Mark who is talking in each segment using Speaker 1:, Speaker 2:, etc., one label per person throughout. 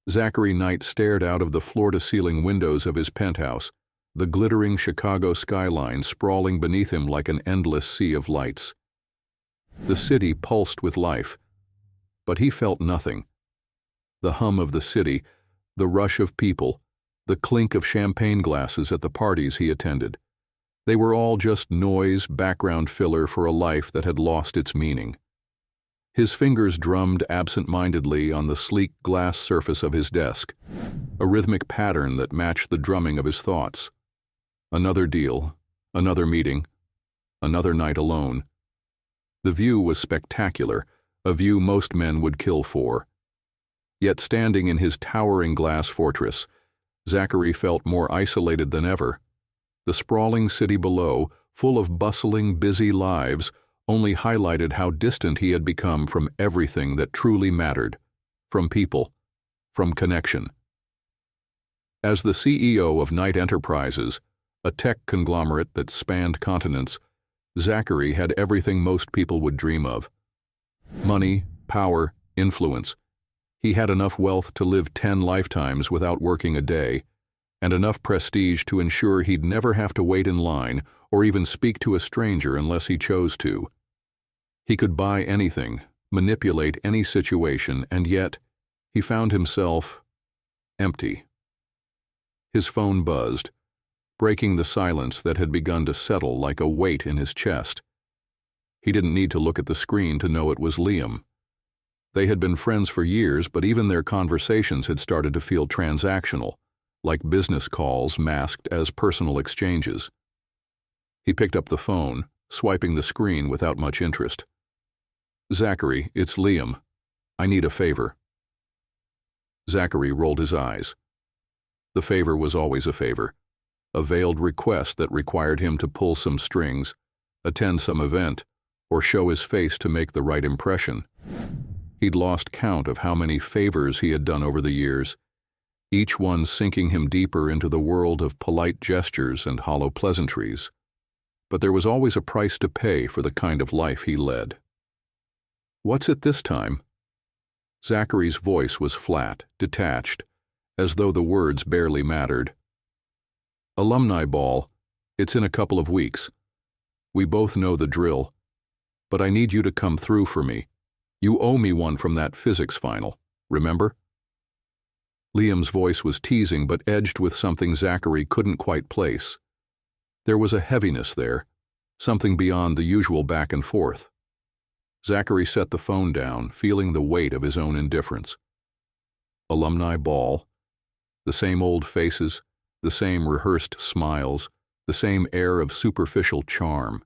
Speaker 1: Zachary Knight stared out of the floor-to-ceiling windows of his penthouse, the glittering Chicago skyline sprawling beneath him like an endless sea of lights. The city pulsed with life, but he felt nothing. The hum of the city, the rush of people, the clink of champagne glasses at the parties he attended. They were all just noise, background filler for a life that had lost its meaning. His fingers drummed absent-mindedly on the sleek glass surface of his desk, a rhythmic pattern that matched the drumming of his thoughts. Another deal, another meeting, another night alone. The view was spectacular, a view most men would kill for. Yet standing in his towering glass fortress, Zachary felt more isolated than ever. The sprawling city below, full of bustling, busy lives, only highlighted how distant he had become from everything that truly mattered, from people, from connection. As the CEO of Knight Enterprises, a tech conglomerate that spanned continents, Zachary had everything most people would dream of. Money, power, influence. He had enough wealth to live 10 lifetimes without working a day, and enough prestige to ensure he'd never have to wait in line or even speak to a stranger unless he chose to. He could buy anything, manipulate any situation, and yet he found himself empty. His phone buzzed, breaking the silence that had begun to settle like a weight in his chest. He didn't need to look at the screen to know it was Liam. They had been friends for years, but even their conversations had started to feel transactional, like business calls masked as personal exchanges. He picked up the phone, swiping the screen without much interest. "Zachary, it's Liam. I need a favor." Zachary rolled his eyes. The favor was always a favor, a veiled request that required him to pull some strings, attend some event, or show his face to make the right impression. He'd lost count of how many favors he had done over the years, each one sinking him deeper into the world of polite gestures and hollow pleasantries. But there was always a price to pay for the kind of life he led. "What's it this time?" Zachary's voice was flat, detached, as though the words barely mattered. "Alumni ball. It's in a couple of weeks. We both know the drill. But I need you to come through for me. You owe me one from that physics final, remember?" Liam's voice was teasing but edged with something Zachary couldn't quite place. There was a heaviness there, something beyond the usual back and forth. Zachary set the phone down, feeling the weight of his own indifference. Alumni ball. The same old faces, the same rehearsed smiles, the same air of superficial charm.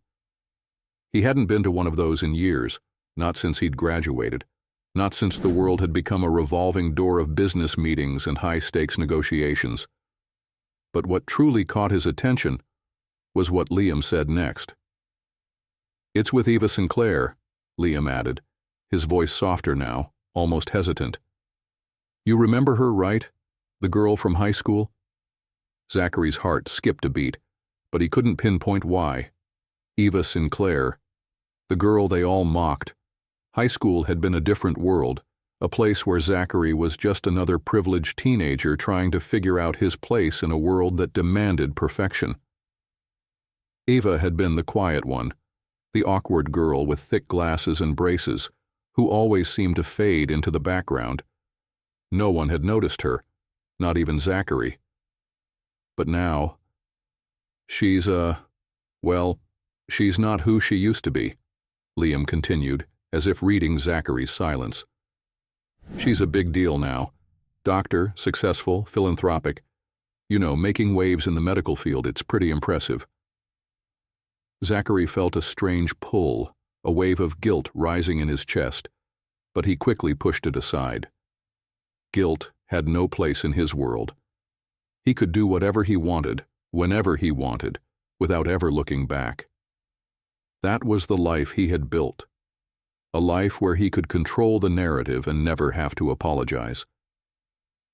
Speaker 1: He hadn't been to one of those in years, not since he'd graduated, not since the world had become a revolving door of business meetings and high-stakes negotiations. But what truly caught his attention was what Liam said next. "It's with Eva Sinclair," Liam added, his voice softer now, almost hesitant. "You remember her, right? The girl from high school?" Zachary's heart skipped a beat, but he couldn't pinpoint why. Eva Sinclair, the girl they all mocked. High school had been a different world, a place where Zachary was just another privileged teenager trying to figure out his place in a world that demanded perfection. Eva had been the quiet one, the awkward girl with thick glasses and braces, who always seemed to fade into the background. No one had noticed her, not even Zachary. But now, she's not who she used to be, Liam continued, as if reading Zachary's silence. "She's a big deal now. Doctor, successful, philanthropic. You know, making waves in the medical field, it's pretty impressive." Zachary felt a strange pull, a wave of guilt rising in his chest, but he quickly pushed it aside. Guilt had no place in his world. He could do whatever he wanted, whenever he wanted, without ever looking back. That was the life he had built, a life where he could control the narrative and never have to apologize.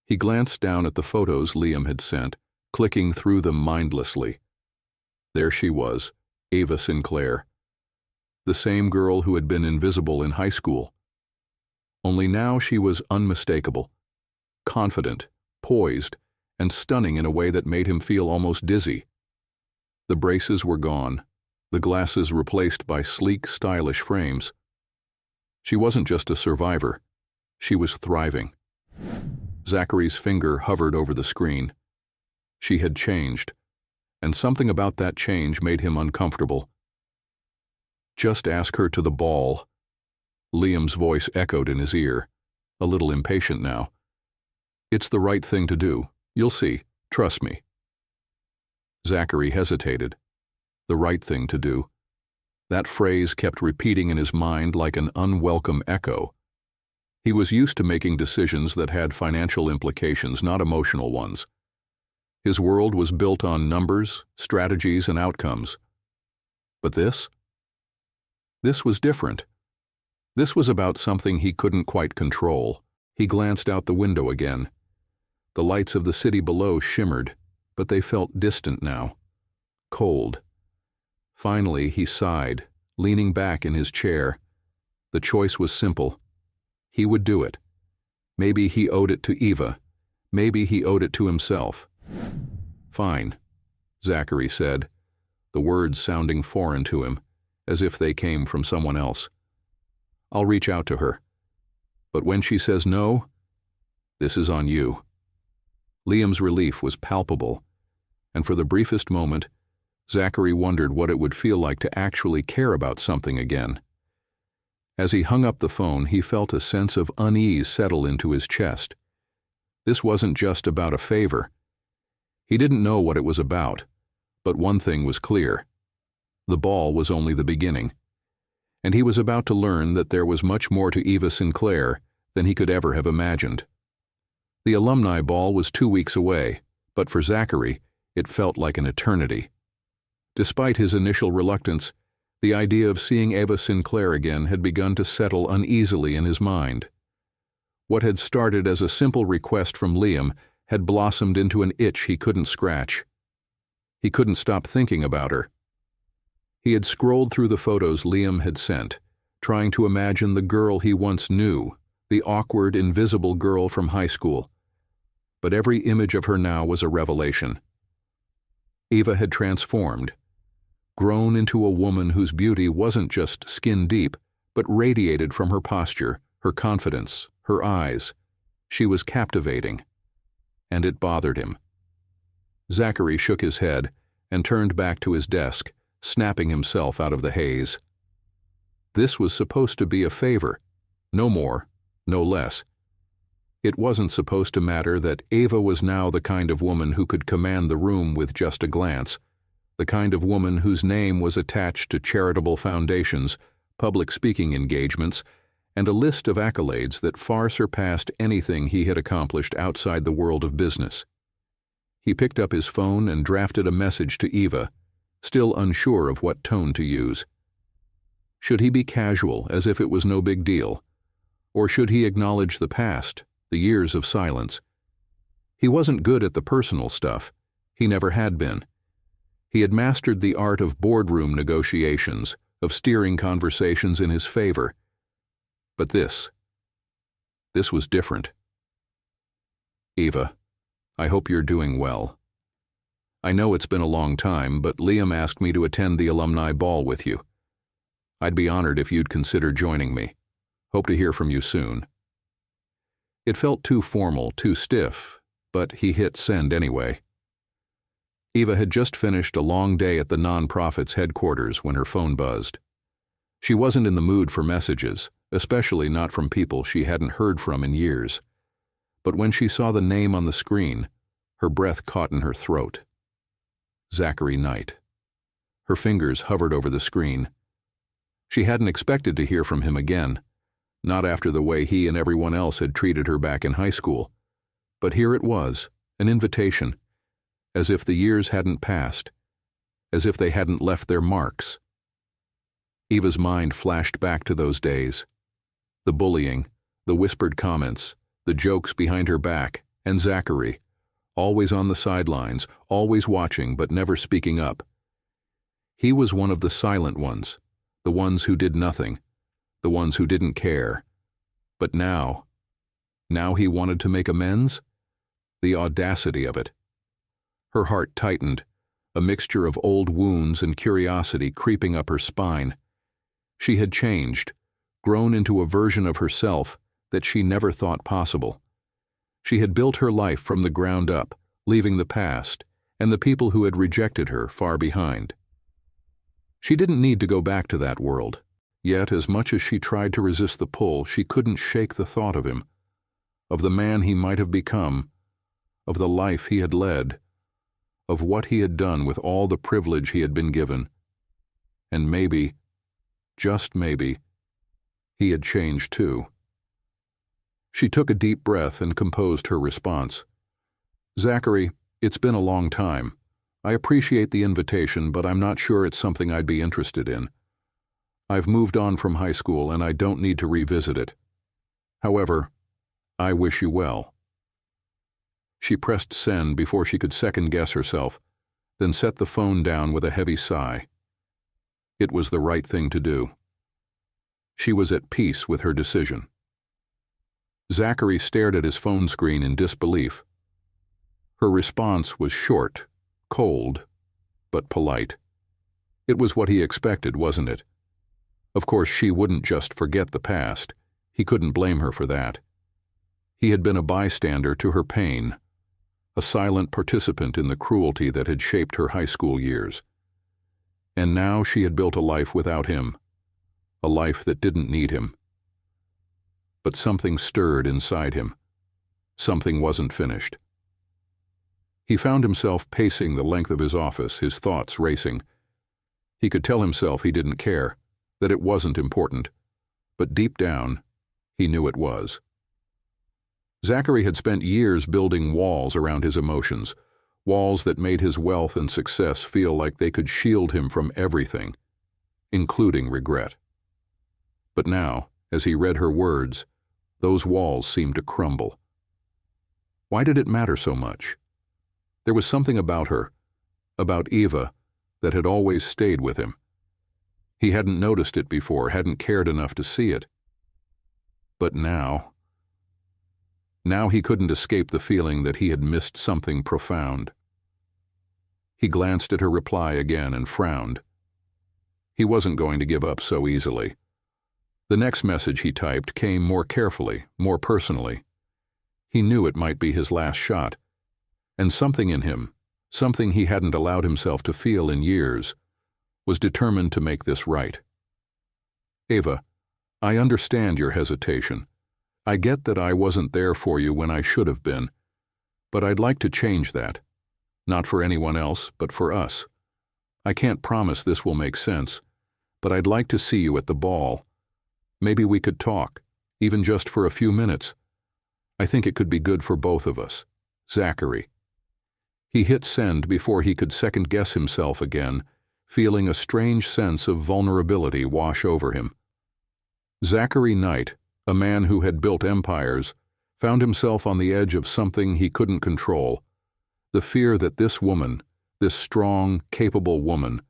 Speaker 1: He glanced down at the photos Liam had sent, clicking through them mindlessly. There she was, Eva Sinclair, the same girl who had been invisible in high school. Only now she was unmistakable, confident, poised, and stunning in a way that made him feel almost dizzy. The braces were gone, the glasses replaced by sleek, stylish frames. She wasn't just a survivor, she was thriving. Zachary's finger hovered over the screen. She had changed, and something about that change made him uncomfortable. "Just ask her to the ball." Liam's voice echoed in his ear, a little impatient now. "It's the right thing to do. You'll see. Trust me." Zachary hesitated. The right thing to do. That phrase kept repeating in his mind like an unwelcome echo. He was used to making decisions that had financial implications, not emotional ones. His world was built on numbers, strategies, and outcomes. But this? This was different. This was about something he couldn't quite control. He glanced out the window again. The lights of the city below shimmered, but they felt distant now. Cold. Finally, he sighed, leaning back in his chair. The choice was simple. He would do it. Maybe he owed it to Eva. Maybe he owed it to himself. "Fine," Zachary said, the words sounding foreign to him, as if they came from someone else. "I'll reach out to her. But when she says no, this is on you." Liam's relief was palpable, and for the briefest moment, Zachary wondered what it would feel like to actually care about something again. As he hung up the phone, he felt a sense of unease settle into his chest. This wasn't just about a favor. He didn't know what it was about, but one thing was clear. The ball was only the beginning, and he was about to learn that there was much more to Eva Sinclair than he could ever have imagined. The alumni ball was 2 weeks away, but for Zachary, it felt like an eternity. Despite his initial reluctance, the idea of seeing Eva Sinclair again had begun to settle uneasily in his mind. What had started as a simple request from Liam had blossomed into an itch he couldn't scratch. He couldn't stop thinking about her. He had scrolled through the photos Liam had sent, trying to imagine the girl he once knew, the awkward, invisible girl from high school. But every image of her now was a revelation. Eva had transformed, grown into a woman whose beauty wasn't just skin deep, but radiated from her posture, her confidence, her eyes. She was captivating. And it bothered him. Zachary shook his head and turned back to his desk, snapping himself out of the haze. This was supposed to be a favor, no more, no less. It wasn't supposed to matter that Eva was now the kind of woman who could command the room with just a glance, the kind of woman whose name was attached to charitable foundations, public speaking engagements, and a list of accolades that far surpassed anything he had accomplished outside the world of business. He picked up his phone and drafted a message to Eva, still unsure of what tone to use. Should he be casual, as if it was no big deal? Or should he acknowledge the past, the years of silence? He wasn't good at the personal stuff. He never had been. He had mastered the art of boardroom negotiations, of steering conversations in his favor. But this was different. "Eva, I hope you're doing well. I know it's been a long time, but Liam asked me to attend the alumni ball with you. I'd be honored if you'd consider joining me. Hope to hear from you soon." It felt too formal, too stiff, but he hit send anyway. Eva had just finished a long day at the nonprofit's headquarters when her phone buzzed. She wasn't in the mood for messages, especially not from people she hadn't heard from in years. But when she saw the name on the screen, her breath caught in her throat. Zachary Knight. Her fingers hovered over the screen. She hadn't expected to hear from him again, not after the way he and everyone else had treated her back in high school. But here it was, an invitation, as if the years hadn't passed, as if they hadn't left their marks. Eva's mind flashed back to those days. The bullying, the whispered comments, the jokes behind her back, and Zachary, always on the sidelines, always watching but never speaking up. He was one of the silent ones, the ones who did nothing, the ones who didn't care. But now, Now he wanted to make amends? The audacity of it. Her heart tightened, a mixture of old wounds and curiosity creeping up her spine. She had changed, grown into a version of herself that she never thought possible. She had built her life from the ground up, leaving the past and the people who had rejected her far behind. She didn't need to go back to that world, yet as much as she tried to resist the pull, she couldn't shake the thought of him, of the man he might have become, of the life he had led, of what he had done with all the privilege he had been given. And maybe, just maybe, he had changed too. She took a deep breath and composed her response. "Zachary, it's been a long time. I appreciate the invitation, but I'm not sure it's something I'd be interested in. I've moved on from high school and I don't need to revisit it. However, I wish you well." She pressed send before she could second-guess herself, then set the phone down with a heavy sigh. It was the right thing to do. She was at peace with her decision. Zachary stared at his phone screen in disbelief. Her response was short, cold, but polite. It was what he expected, wasn't it? Of course, she wouldn't just forget the past. He couldn't blame her for that. He had been a bystander to her pain, a silent participant in the cruelty that had shaped her high school years. And now she had built a life without him, a life that didn't need him. But something stirred inside him. Something wasn't finished. He found himself pacing the length of his office, his thoughts racing. He could tell himself he didn't care, that it wasn't important, but deep down, he knew it was. Zachary had spent years building walls around his emotions, walls that made his wealth and success feel like they could shield him from everything, including regret. But now, as he read her words, those walls seemed to crumble. Why did it matter so much? There was something about her, about Eva, that had always stayed with him. He hadn't noticed it before, hadn't cared enough to see it. But now he couldn't escape the feeling that he had missed something profound. He glanced at her reply again and frowned. He wasn't going to give up so easily. The next message he typed came more carefully, more personally. He knew it might be his last shot, and something in him, something he hadn't allowed himself to feel in years, was determined to make this right. "Eva, I understand your hesitation. I get that I wasn't there for you when I should have been, but I'd like to change that. Not for anyone else, but for us. I can't promise this will make sense, but I'd like to see you at the ball. Maybe we could talk, even just for a few minutes. I think it could be good for both of us. Zachary." He hit send before he could second-guess himself again, feeling a strange sense of vulnerability wash over him. Zachary Knight, a man who had built empires, found himself on the edge of something he couldn't control, the fear that this woman, this strong, capable woman,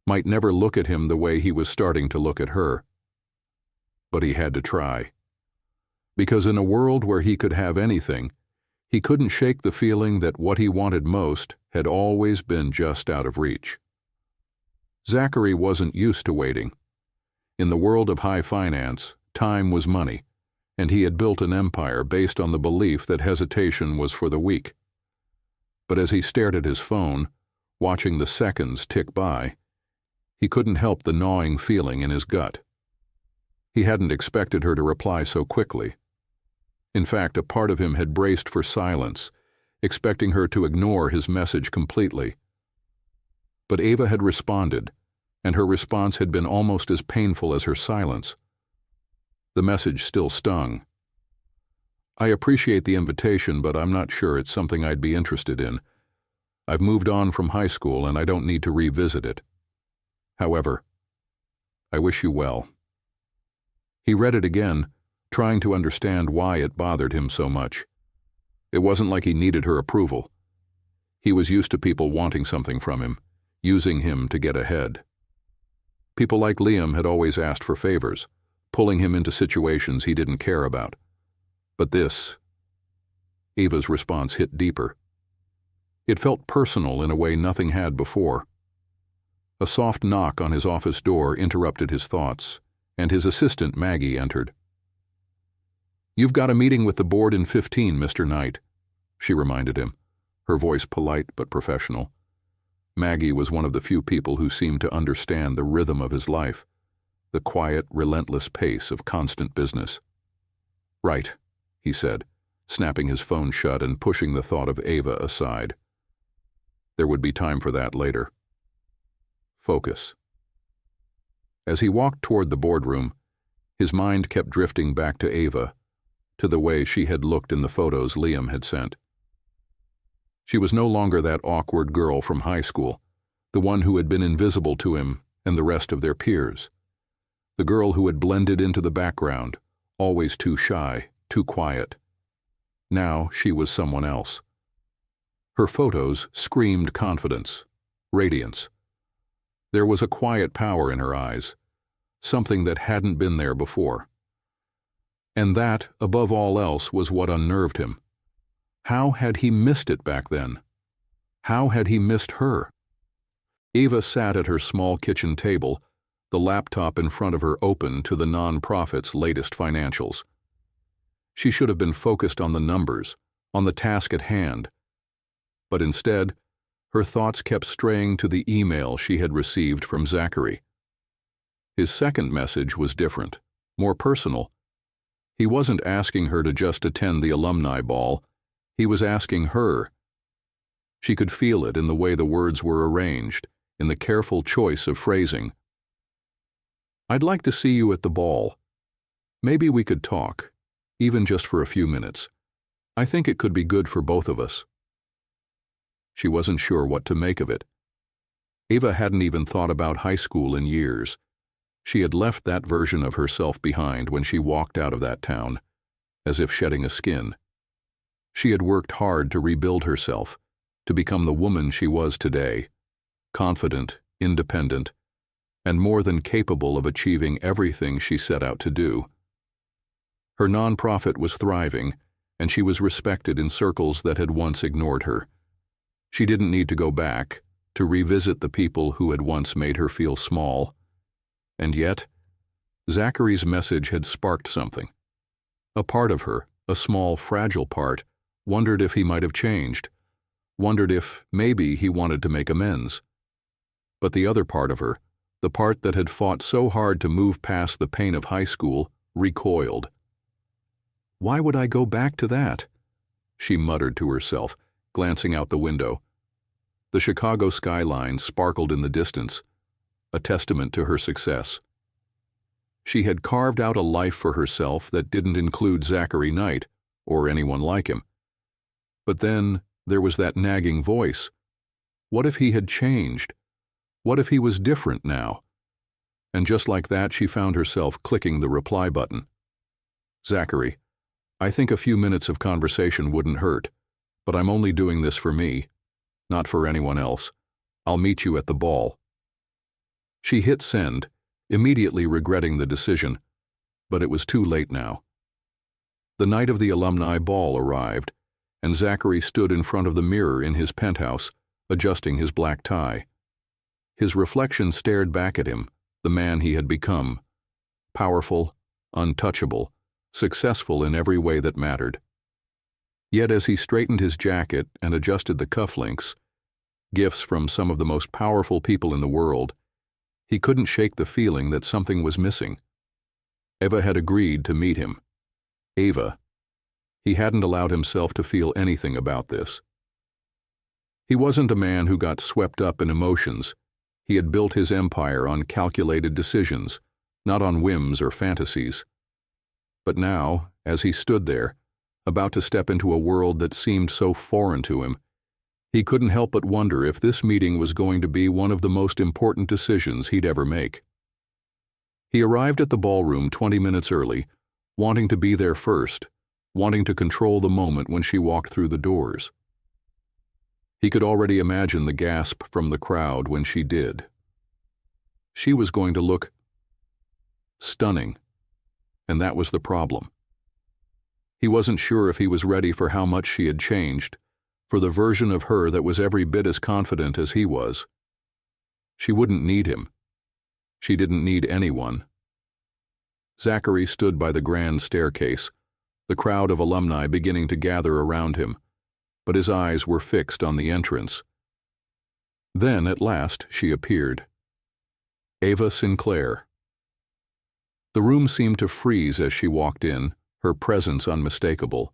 Speaker 1: might never look at him the way he was starting to look at her. But he had to try. Because in a world where he could have anything, he couldn't shake the feeling that what he wanted most had always been just out of reach. Zachary wasn't used to waiting. In the world of high finance, time was money, and he had built an empire based on the belief that hesitation was for the weak. But as he stared at his phone, watching the seconds tick by, he couldn't help the gnawing feeling in his gut. He hadn't expected her to reply so quickly. In fact, a part of him had braced for silence, expecting her to ignore his message completely. But Eva had responded, and her response had been almost as painful as her silence. The message still stung. "I appreciate the invitation, but I'm not sure it's something I'd be interested in. I've moved on from high school and I don't need to revisit it. However, I wish you well." He read it again, trying to understand why it bothered him so much. It wasn't like he needed her approval. He was used to people wanting something from him, using him to get ahead. People like Liam had always asked for favors, pulling him into situations he didn't care about. But this Ava's response hit deeper. It felt personal in a way nothing had before. A soft knock on his office door interrupted his thoughts, and his assistant, Maggie, entered. "You've got a meeting with the board in 15, Mr. Knight," she reminded him, her voice polite but professional. Maggie was one of the few people who seemed to understand the rhythm of his life, the quiet, relentless pace of constant business. "Right," he said, snapping his phone shut and pushing the thought of Ava aside. There would be time for that later. Focus. As he walked toward the boardroom, his mind kept drifting back to Ava, to the way she had looked in the photos Liam had sent. She was no longer that awkward girl from high school, the one who had been invisible to him and the rest of their peers. The girl who had blended into the background, always too shy, too quiet. Now she was someone else. Her photos screamed confidence, radiance. There was a quiet power in her eyes, something that hadn't been there before. And that, above all else, was what unnerved him. How had he missed it back then? How had he missed her? Ava sat at her small kitchen table, the laptop in front of her open to the non-profit's latest financials. She should have been focused on the numbers, on the task at hand. But instead, her thoughts kept straying to the email she had received from Zachary. His second message was different, more personal. He wasn't asking her to just attend the alumni ball. He was asking her. She could feel it in the way the words were arranged, in the careful choice of phrasing. "I'd like to see you at the ball. Maybe we could talk, even just for a few minutes. I think it could be good for both of us." She wasn't sure what to make of it. Ava hadn't even thought about high school in years. She had left that version of herself behind when she walked out of that town, as if shedding a skin. She had worked hard to rebuild herself, to become the woman she was today, confident, independent, and more than capable of achieving everything she set out to do. Her nonprofit was thriving, and she was respected in circles that had once ignored her. She didn't need to go back, to revisit the people who had once made her feel small. And yet, Zachary's message had sparked something. A part of her, a small, fragile part, wondered if he might have changed, wondered if maybe he wanted to make amends. But the other part of her, the part that had fought so hard to move past the pain of high school, recoiled. "Why would I go back to that?" she muttered to herself, glancing out the window. The Chicago skyline sparkled in the distance, a testament to her success. She had carved out a life for herself that didn't include Zachary Knight, or anyone like him. But then there was that nagging voice. What if he had changed? What if he was different now? And just like that, she found herself clicking the reply button. "Zachary, I think a few minutes of conversation wouldn't hurt, but I'm only doing this for me, not for anyone else. I'll meet you at the ball." She hit send, immediately regretting the decision, but it was too late now. The night of the alumni ball arrived, and Zachary stood in front of the mirror in his penthouse, adjusting his black tie. His reflection stared back at him, the man he had become, powerful, untouchable, successful in every way that mattered. Yet as he straightened his jacket and adjusted the cufflinks, gifts from some of the most powerful people in the world, he couldn't shake the feeling that something was missing. Ava had agreed to meet him. Ava. He hadn't allowed himself to feel anything about this. He wasn't a man who got swept up in emotions. He had built his empire on calculated decisions, not on whims or fantasies. But now, as he stood there, about to step into a world that seemed so foreign to him, he couldn't help but wonder if this meeting was going to be one of the most important decisions he'd ever make. He arrived at the ballroom 20 minutes early, wanting to be there first, wanting to control the moment when she walked through the doors. He could already imagine the gasp from the crowd when she did. She was going to look stunning, and that was the problem. He wasn't sure if he was ready for how much she had changed, for the version of her that was every bit as confident as he was. She wouldn't need him. She didn't need anyone. Zachary stood by the grand staircase, the crowd of alumni beginning to gather around him, but his eyes were fixed on the entrance. Then, at last, she appeared. Ava Sinclair. The room seemed to freeze as she walked in, her presence unmistakable.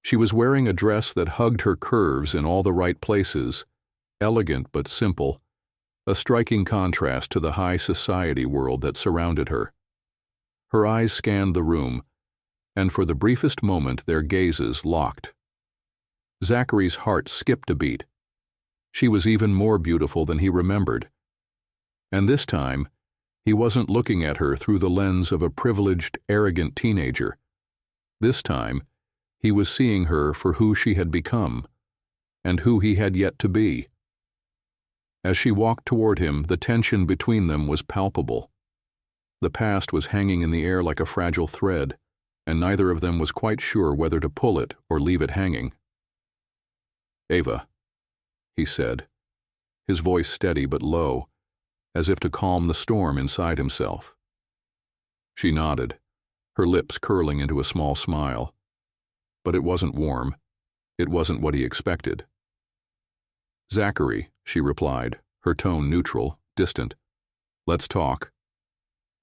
Speaker 1: She was wearing a dress that hugged her curves in all the right places, elegant but simple, a striking contrast to the high society world that surrounded her. Her eyes scanned the room, and for the briefest moment their gazes locked. Zachary's heart skipped a beat. She was even more beautiful than he remembered. And this time, he wasn't looking at her through the lens of a privileged, arrogant teenager. This time, he was seeing her for who she had become, and who he had yet to be. As she walked toward him, the tension between them was palpable. The past was hanging in the air like a fragile thread, and neither of them was quite sure whether to pull it or leave it hanging. "Ava," he said, his voice steady but low, as if to calm the storm inside himself. She nodded, her lips curling into a small smile. But it wasn't warm. It wasn't what he expected. "Zachary," she replied, her tone neutral, distant. "Let's talk."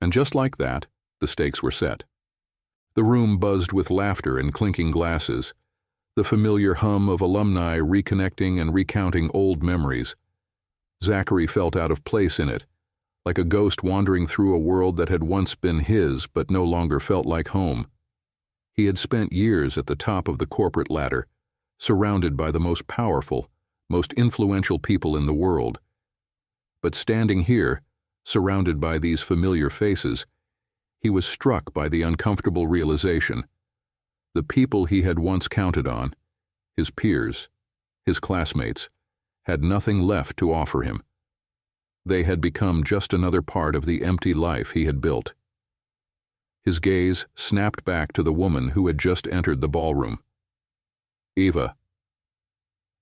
Speaker 1: And just like that, the stakes were set. The room buzzed with laughter and clinking glasses, the familiar hum of alumni reconnecting and recounting old memories. Zachary felt out of place in it, like a ghost wandering through a world that had once been his but no longer felt like home. He had spent years at the top of the corporate ladder, surrounded by the most powerful, most influential people in the world. But standing here, surrounded by these familiar faces, he was struck by the uncomfortable realization. The people he had once counted on, his peers, his classmates, had nothing left to offer him. They had become just another part of the empty life he had built. His gaze snapped back to the woman who had just entered the ballroom. Eva.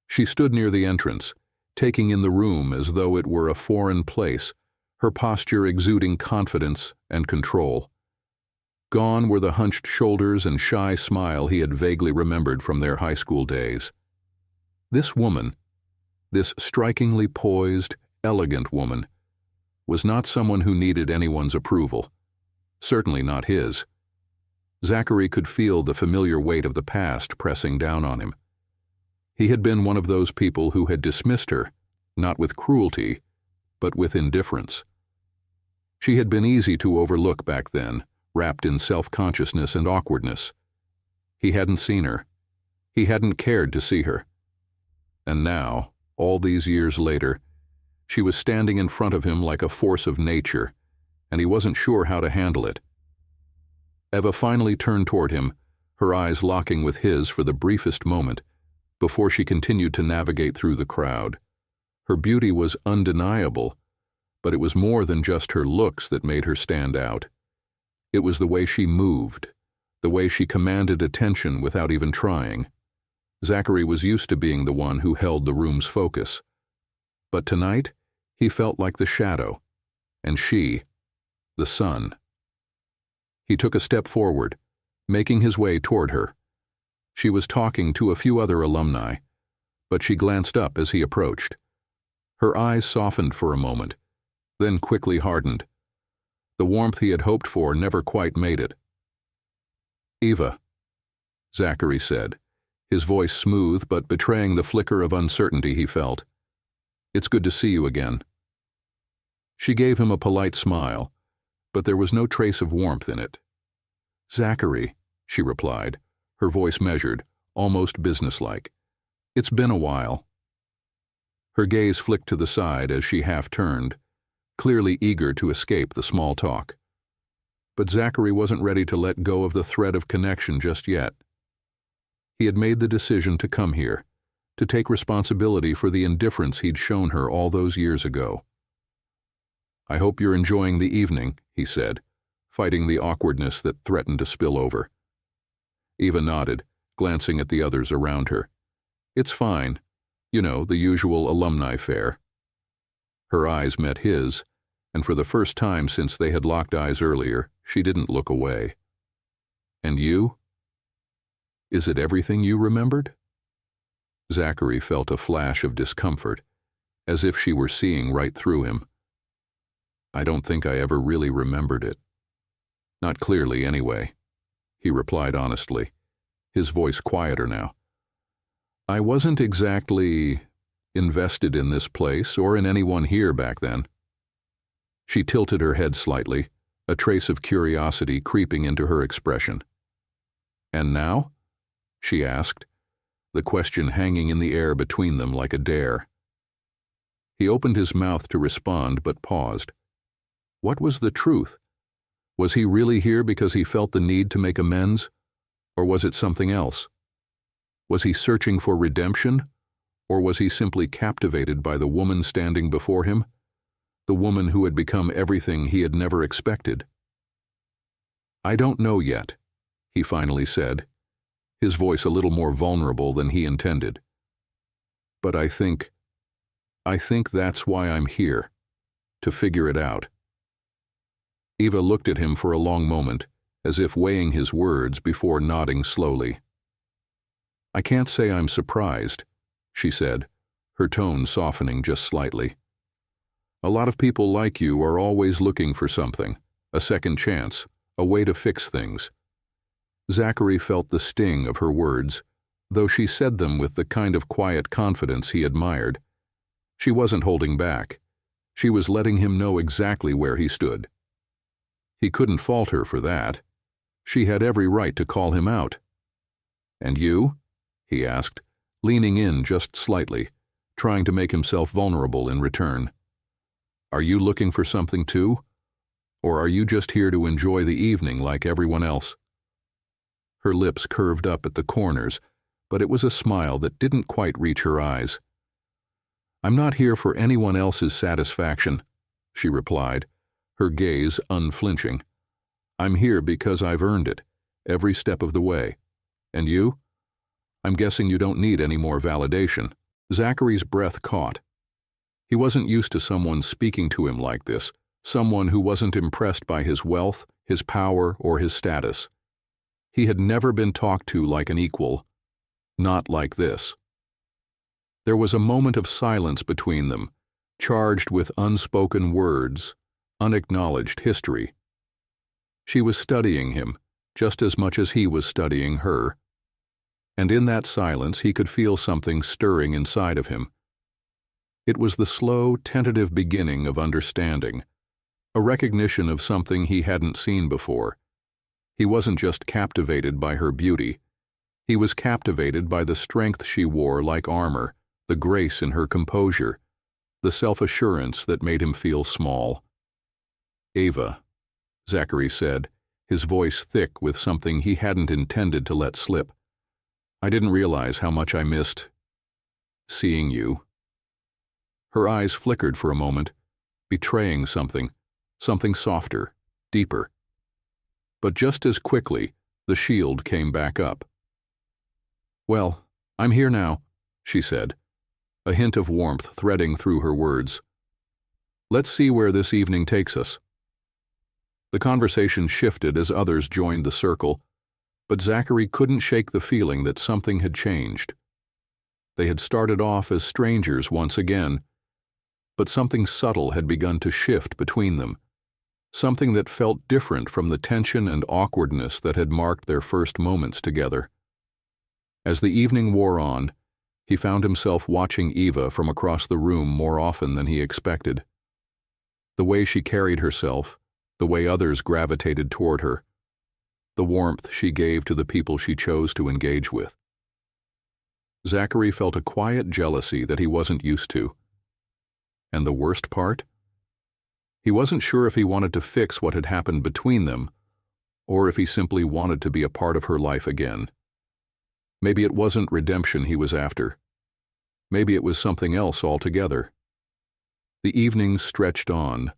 Speaker 1: She stood near the entrance, taking in the room as though it were a foreign place, her posture exuding confidence and control. Gone were the hunched shoulders and shy smile he had vaguely remembered from their high school days. This woman, this strikingly poised, elegant woman, was not someone who needed anyone's approval. Certainly not his. Zachary could feel the familiar weight of the past pressing down on him. He had been one of those people who had dismissed her, not with cruelty, but with indifference. She had been easy to overlook back then, wrapped in self-consciousness and awkwardness. He hadn't seen her. He hadn't cared to see her. And now, all these years later, she was standing in front of him like a force of nature, and he wasn't sure how to handle it. Eva finally turned toward him, her eyes locking with his for the briefest moment, before she continued to navigate through the crowd. Her beauty was undeniable, but it was more than just her looks that made her stand out. It was the way she moved, the way she commanded attention without even trying. Zachary was used to being the one who held the room's focus. But tonight, he felt like the shadow, and she, the sun. He took a step forward, making his way toward her. She was talking to a few other alumni, but she glanced up as he approached. Her eyes softened for a moment, then quickly hardened. The warmth he had hoped for never quite made it. "Eva," Zachary said, his voice smooth but betraying the flicker of uncertainty he felt. "It's good to see you again." She gave him a polite smile, but there was no trace of warmth in it. "Zachary," she replied, her voice measured, almost businesslike. "It's been a while." Her gaze flicked to the side as she half turned, clearly eager to escape the small talk. But Zachary wasn't ready to let go of the thread of connection just yet. He had made the decision to come here, to take responsibility for the indifference he'd shown her all those years ago. "I hope you're enjoying the evening," he said, fighting the awkwardness that threatened to spill over. Eva nodded, glancing at the others around her. It's fine. You know, the usual alumni fare. Her eyes met his, and for the first time since they had locked eyes earlier, she didn't look away. And you? Is it everything you remembered? Zachary felt a flash of discomfort, as if she were seeing right through him. I don't think I ever really remembered it. Not clearly, anyway, he replied honestly, his voice quieter now. I wasn't exactly invested in this place or in anyone here back then. She tilted her head slightly, a trace of curiosity creeping into her expression. And now? She asked, the question hanging in the air between them like a dare. He opened his mouth to respond but paused. What was the truth? Was he really here because he felt the need to make amends? Or was it something else? Was he searching for redemption? Or was he simply captivated by the woman standing before him? The woman who had become everything he had never expected? I don't know yet, he finally said, his voice a little more vulnerable than he intended. But I think that's why I'm here, to figure it out. Eva looked at him for a long moment, as if weighing his words before nodding slowly. I can't say I'm surprised, she said, her tone softening just slightly. A lot of people like you are always looking for something, a second chance, a way to fix things. Zachary felt the sting of her words, though she said them with the kind of quiet confidence he admired. She wasn't holding back. She was letting him know exactly where he stood. He couldn't fault her for that. She had every right to call him out. And you? He asked, leaning in just slightly, trying to make himself vulnerable in return. Are you looking for something too? Or are you just here to enjoy the evening like everyone else? Her lips curved up at the corners, but it was a smile that didn't quite reach her eyes. I'm not here for anyone else's satisfaction, she replied, her gaze unflinching. I'm here because I've earned it, every step of the way. And you? I'm guessing you don't need any more validation. Zachary's breath caught. He wasn't used to someone speaking to him like this, someone who wasn't impressed by his wealth, his power, or his status. He had never been talked to like an equal, not like this. There was a moment of silence between them, charged with unspoken words, unacknowledged history. She was studying him, just as much as he was studying her. And in that silence he could feel something stirring inside of him. It was the slow, tentative beginning of understanding, a recognition of something he hadn't seen before. He wasn't just captivated by her beauty. He was captivated by the strength she wore like armor, the grace in her composure, the self-assurance that made him feel small. Ava, Zachary said, his voice thick with something he hadn't intended to let slip. I didn't realize how much I missed seeing you. Her eyes flickered for a moment, betraying something softer, deeper. But just as quickly, the shield came back up. Well, I'm here now, she said, a hint of warmth threading through her words. Let's see where this evening takes us. The conversation shifted as others joined the circle, but Zachary couldn't shake the feeling that something had changed. They had started off as strangers once again, but something subtle had begun to shift between them, something that felt different from the tension and awkwardness that had marked their first moments together. As the evening wore on, he found himself watching Eva from across the room more often than he expected. The way she carried herself, the way others gravitated toward her, the warmth she gave to the people she chose to engage with. Zachary felt a quiet jealousy that he wasn't used to. And the worst part? He wasn't sure if he wanted to fix what had happened between them, or if he simply wanted to be a part of her life again. Maybe it wasn't redemption he was after. Maybe it was something else altogether. The evening stretched on,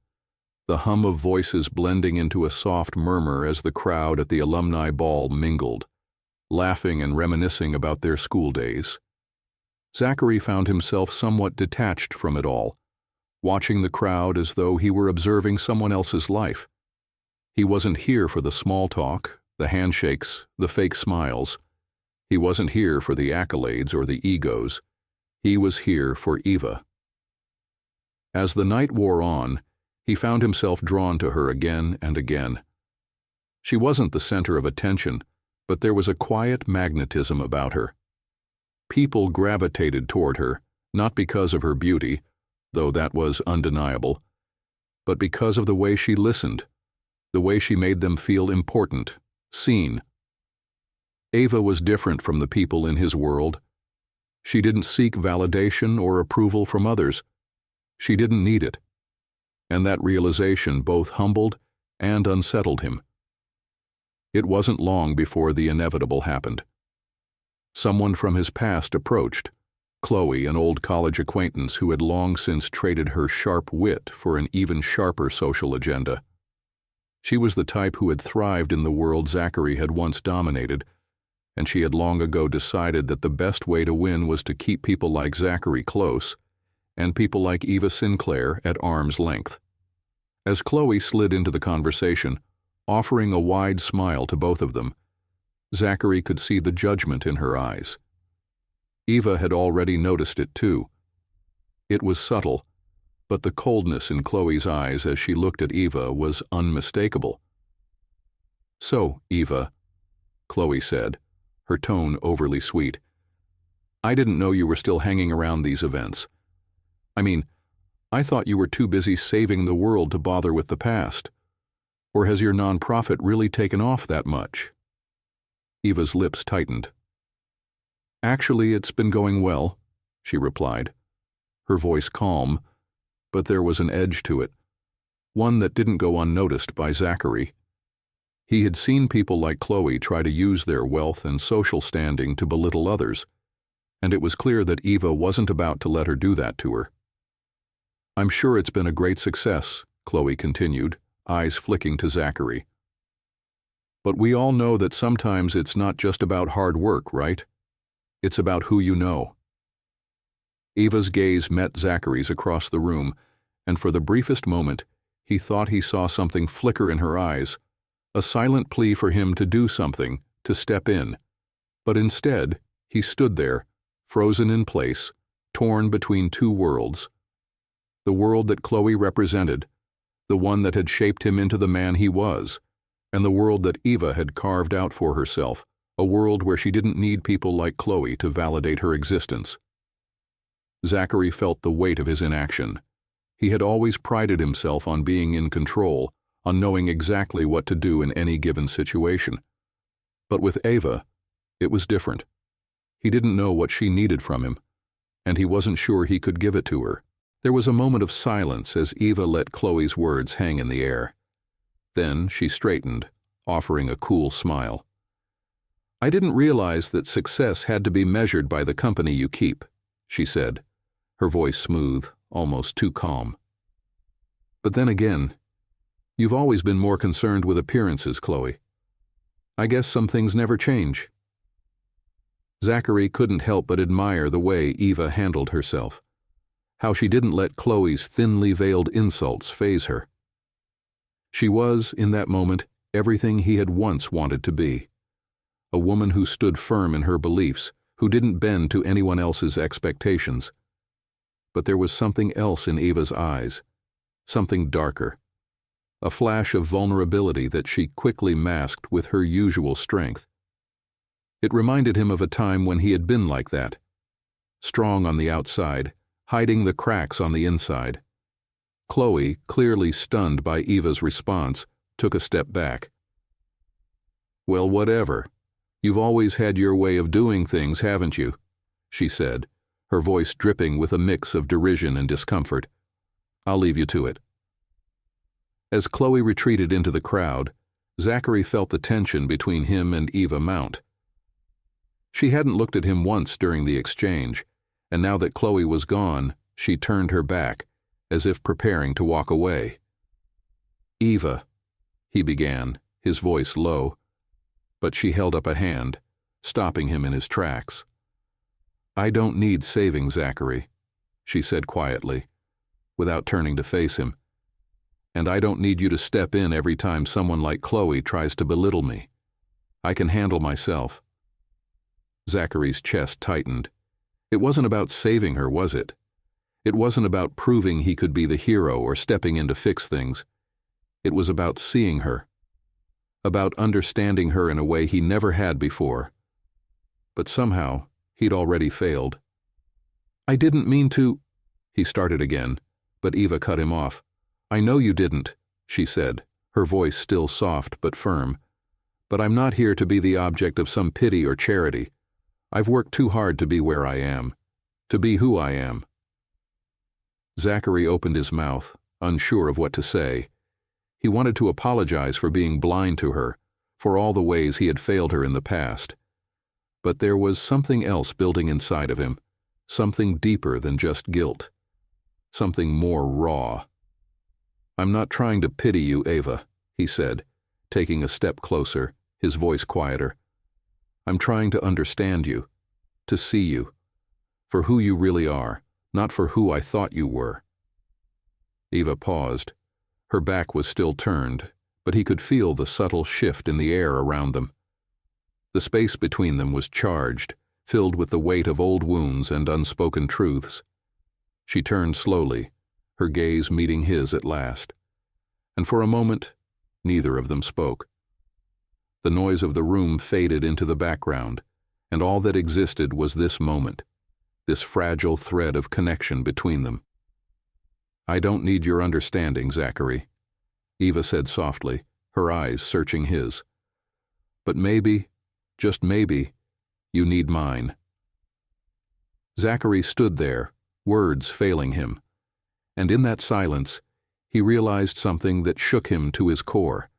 Speaker 1: the hum of voices blending into a soft murmur as the crowd at the alumni ball mingled, laughing and reminiscing about their school days. Zachary found himself somewhat detached from it all, watching the crowd as though he were observing someone else's life. He wasn't here for the small talk, the handshakes, the fake smiles. He wasn't here for the accolades or the egos. He was here for Eva. As the night wore on, he found himself drawn to her again and again. She wasn't the center of attention, but there was a quiet magnetism about her. People gravitated toward her, not because of her beauty, though that was undeniable, but because of the way she listened, the way she made them feel important, seen. Eva was different from the people in his world. She didn't seek validation or approval from others. She didn't need it. And that realization both humbled and unsettled him. It wasn't long before the inevitable happened. Someone from his past approached, Chloe, an old college acquaintance who had long since traded her sharp wit for an even sharper social agenda. She was the type who had thrived in the world Zachary had once dominated, and she had long ago decided that the best way to win was to keep people like Zachary close and people like Eva Sinclair at arm's length. As Chloe slid into the conversation, offering a wide smile to both of them, Zachary could see the judgment in her eyes. Eva had already noticed it too. It was subtle, but the coldness in Chloe's eyes as she looked at Eva was unmistakable. "So, Eva," Chloe said, her tone overly sweet, "I didn't know you were still hanging around these events. I mean, I thought you were too busy saving the world to bother with the past. Or has your nonprofit really taken off that much?" Eva's lips tightened. "Actually, it's been going well," she replied, her voice calm, but there was an edge to it, one that didn't go unnoticed by Zachary. He had seen people like Chloe try to use their wealth and social standing to belittle others, and it was clear that Eva wasn't about to let her do that to her. "I'm sure it's been a great success," Chloe continued, eyes flicking to Zachary. "But we all know that sometimes it's not just about hard work, right? It's about who you know." Eva's gaze met Zachary's across the room, and for the briefest moment, he thought he saw something flicker in her eyes, a silent plea for him to do something, to step in. But instead, he stood there, frozen in place, torn between two worlds. The world that Chloe represented, the one that had shaped him into the man he was, and the world that Eva had carved out for herself, a world where she didn't need people like Chloe to validate her existence. Zachary felt the weight of his inaction. He had always prided himself on being in control, on knowing exactly what to do in any given situation. But with Eva, it was different. He didn't know what she needed from him, and he wasn't sure he could give it to her. There was a moment of silence as Eva let Chloe's words hang in the air. Then she straightened, offering a cool smile. "I didn't realize that success had to be measured by the company you keep," she said, her voice smooth, almost too calm. "But then again, you've always been more concerned with appearances, Chloe. I guess some things never change." Zachary couldn't help but admire the way Eva handled herself, how she didn't let Chloe's thinly veiled insults faze her. She was, in that moment, everything he had once wanted to be. A woman who stood firm in her beliefs, who didn't bend to anyone else's expectations. But there was something else in Eva's eyes, something darker. A flash of vulnerability that she quickly masked with her usual strength. It reminded him of a time when he had been like that, strong on the outside, hiding the cracks on the inside. Chloe, clearly stunned by Eva's response, took a step back. "Well, whatever. You've always had your way of doing things, haven't you?" she said, her voice dripping with a mix of derision and discomfort. "I'll leave you to it." As Chloe retreated into the crowd, Zachary felt the tension between him and Eva mount. She hadn't looked at him once during the exchange, and now that Chloe was gone, she turned her back, as if preparing to walk away. "Eva," he began, his voice low, but she held up a hand, stopping him in his tracks. "I don't need saving, Zachary," she said quietly, without turning to face him. "And I don't need you to step in every time someone like Chloe tries to belittle me. I can handle myself." Zachary's chest tightened. It wasn't about saving her, was it? It wasn't about proving he could be the hero or stepping in to fix things. It was about seeing her, about understanding her in a way he never had before. But somehow, he'd already failed. "I didn't mean to—" he started again, but Eva cut him off. "I know you didn't," she said, her voice still soft but firm. "But I'm not here to be the object of some pity or charity. I've worked too hard to be where I am, to be who I am." Zachary opened his mouth, unsure of what to say. He wanted to apologize for being blind to her, for all the ways he had failed her in the past. But there was something else building inside of him, something deeper than just guilt, something more raw. "I'm not trying to pity you, Ava," he said, taking a step closer, his voice quieter. "I'm trying to understand you, to see you, for who you really are, not for who I thought you were." Eva paused. Her back was still turned, but he could feel the subtle shift in the air around them. The space between them was charged, filled with the weight of old wounds and unspoken truths. She turned slowly, her gaze meeting his at last. And for a moment, neither of them spoke. The noise of the room faded into the background, and all that existed was this moment, this fragile thread of connection between them. "I don't need your understanding, Zachary," Eva said softly, her eyes searching his. "But maybe, just maybe, you need mine." Zachary stood there, words failing him, and in that silence, he realized something that shook him to his core.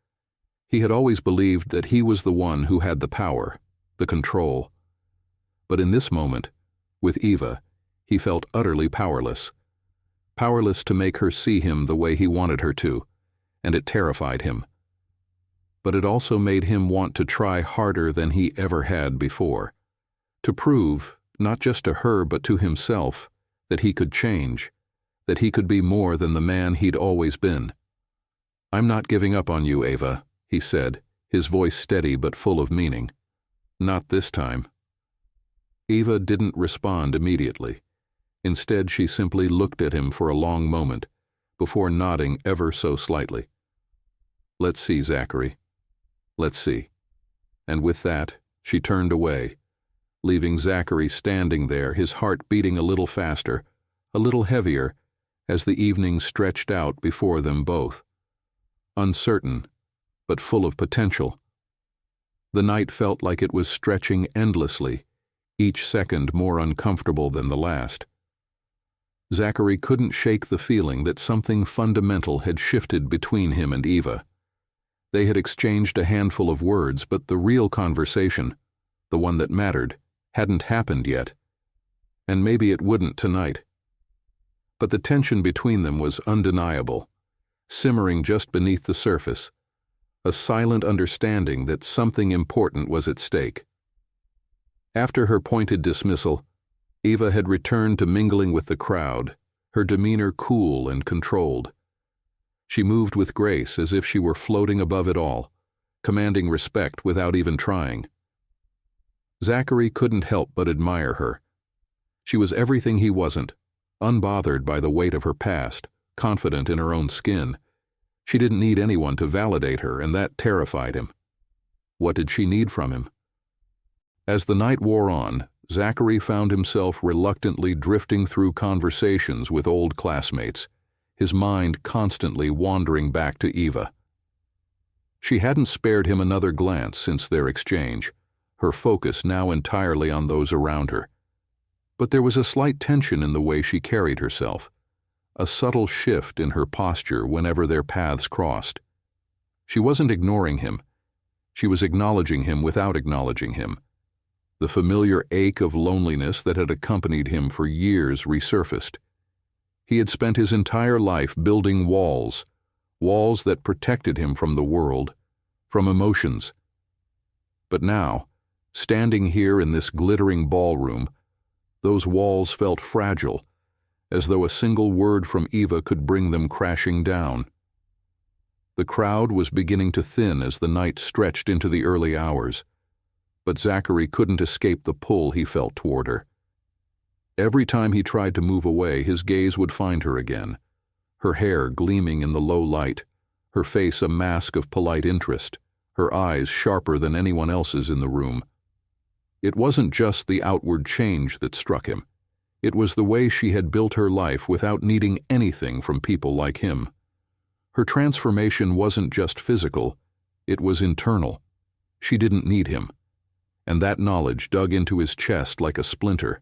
Speaker 1: He had always believed that he was the one who had the power, the control. But in this moment, with Eva, he felt utterly powerless. Powerless to make her see him the way he wanted her to, and it terrified him. But it also made him want to try harder than he ever had before, to prove, not just to her but to himself, that he could change, that he could be more than the man he'd always been. "I'm not giving up on you, Ava," he said, his voice steady but full of meaning. "Not this time." Eva didn't respond immediately. Instead, she simply looked at him for a long moment, before nodding ever so slightly. "Let's see, Zachary. Let's see." And with that, she turned away, leaving Zachary standing there, his heart beating a little faster, a little heavier, as the evening stretched out before them both. Uncertain, but full of potential. The night felt like it was stretching endlessly, each second more uncomfortable than the last. Zachary couldn't shake the feeling that something fundamental had shifted between him and Eva. They had exchanged a handful of words, but the real conversation, the one that mattered, hadn't happened yet. And maybe it wouldn't tonight. But the tension between them was undeniable, simmering just beneath the surface, a silent understanding that something important was at stake. After her pointed dismissal, Eva had returned to mingling with the crowd, her demeanor cool and controlled. She moved with grace as if she were floating above it all, commanding respect without even trying. Zachary couldn't help but admire her. She was everything he wasn't, unbothered by the weight of her past, confident in her own skin. She didn't need anyone to validate her, and that terrified him. What did she need from him? As the night wore on, Zachary found himself reluctantly drifting through conversations with old classmates, his mind constantly wandering back to Eva. She hadn't spared him another glance since their exchange, her focus now entirely on those around her. But there was a slight tension in the way she carried herself, a subtle shift in her posture whenever their paths crossed. She wasn't ignoring him. She was acknowledging him without acknowledging him. The familiar ache of loneliness that had accompanied him for years resurfaced. He had spent his entire life building walls that protected him from the world, from emotions. But now, Standing here in this glittering ballroom, those walls felt fragile, as though a single word from Eva could bring them crashing down. The crowd was beginning to thin as the night stretched into the early hours, but Zachary couldn't escape the pull he felt toward her. Every time he tried to move away, his gaze would find her again, her hair gleaming in the low light, her face a mask of polite interest, her eyes sharper than anyone else's in the room. It wasn't just the outward change that struck him. It was the way she had built her life without needing anything from people like him. Her transformation wasn't just physical, it was internal. She didn't need him, and that knowledge dug into his chest like a splinter.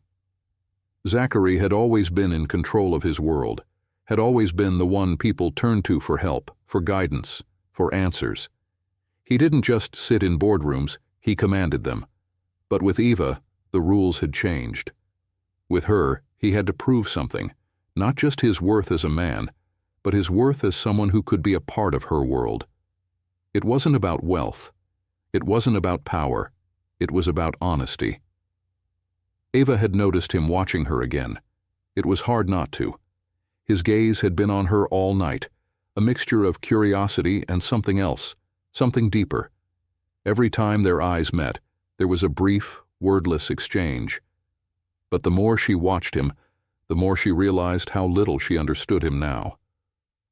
Speaker 1: Zachary had always been in control of his world, had always been the one people turned to for help, for guidance, for answers. He didn't just sit in boardrooms, he commanded them. But with Eva, the rules had changed. With her, he had to prove something, not just his worth as a man, but his worth as someone who could be a part of her world. It wasn't about wealth. It wasn't about power. It was about honesty. Eva had noticed him watching her again. It was hard not to. His gaze had been on her all night, a mixture of curiosity and something else, something deeper. Every time their eyes met, there was a brief, wordless exchange. But the more she watched him, the more she realized how little she understood him now.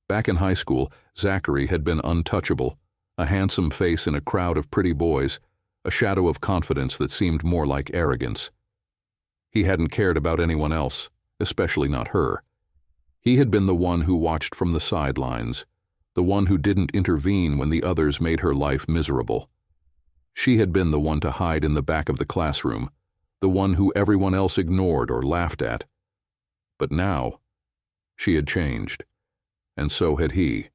Speaker 1: Back in high school, Zachary had been untouchable, a handsome face in a crowd of pretty boys, a shadow of confidence that seemed more like arrogance. He hadn't cared about anyone else, especially not her. He had been the one who watched from the sidelines, the one who didn't intervene when the others made her life miserable. She had been the one to hide in the back of the classroom, the one who everyone else ignored or laughed at. But now, she had changed, and so had he.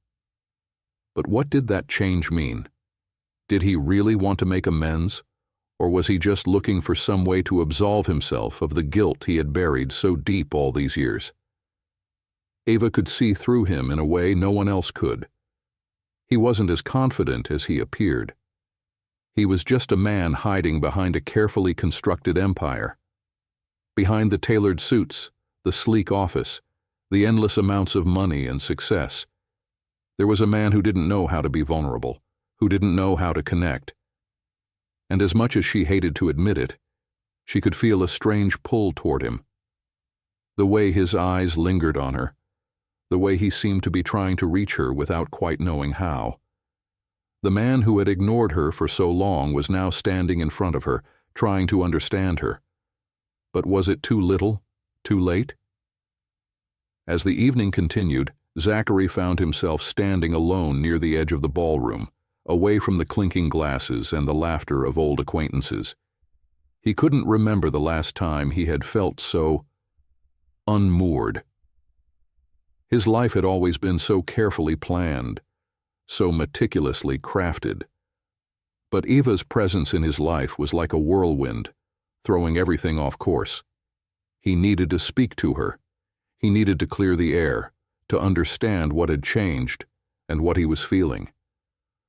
Speaker 1: But what did that change mean? Did he really want to make amends, or was he just looking for some way to absolve himself of the guilt he had buried so deep all these years? Eva could see through him in a way no one else could. He wasn't as confident as he appeared. He was just a man hiding behind a carefully constructed empire. Behind the tailored suits, the sleek office, the endless amounts of money and success, there was a man who didn't know how to be vulnerable, who didn't know how to connect. And as much as she hated to admit it, she could feel a strange pull toward him. The way his eyes lingered on her, the way he seemed to be trying to reach her without quite knowing how. The man who had ignored her for so long was now standing in front of her, trying to understand her. But was it too little, too late? As the evening continued, Zachary found himself standing alone near the edge of the ballroom, away from the clinking glasses and the laughter of old acquaintances. He couldn't remember the last time he had felt so unmoored. His life had always been so carefully planned, so meticulously crafted. But Eva's presence in his life was like a whirlwind, throwing everything off course. He needed to speak to her. He needed to clear the air, to understand what had changed and what he was feeling.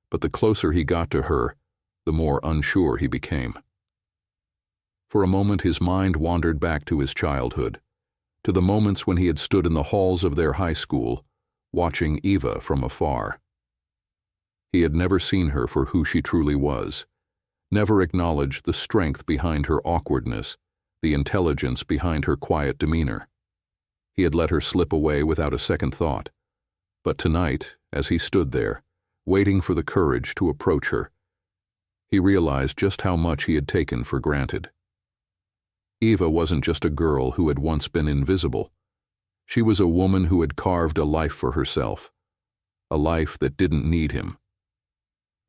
Speaker 1: But the closer he got to her, the more unsure he became. For a moment his mind wandered back to his childhood, to the moments when he had stood in the halls of their high school, watching Eva from afar. He had never seen her for who she truly was, never acknowledged the strength behind her awkwardness, the intelligence behind her quiet demeanor. He had let her slip away without a second thought. But tonight, as he stood there, waiting for the courage to approach her, he realized just how much he had taken for granted. Eva wasn't just a girl who had once been invisible. She was a woman who had carved a life for herself, a life that didn't need him.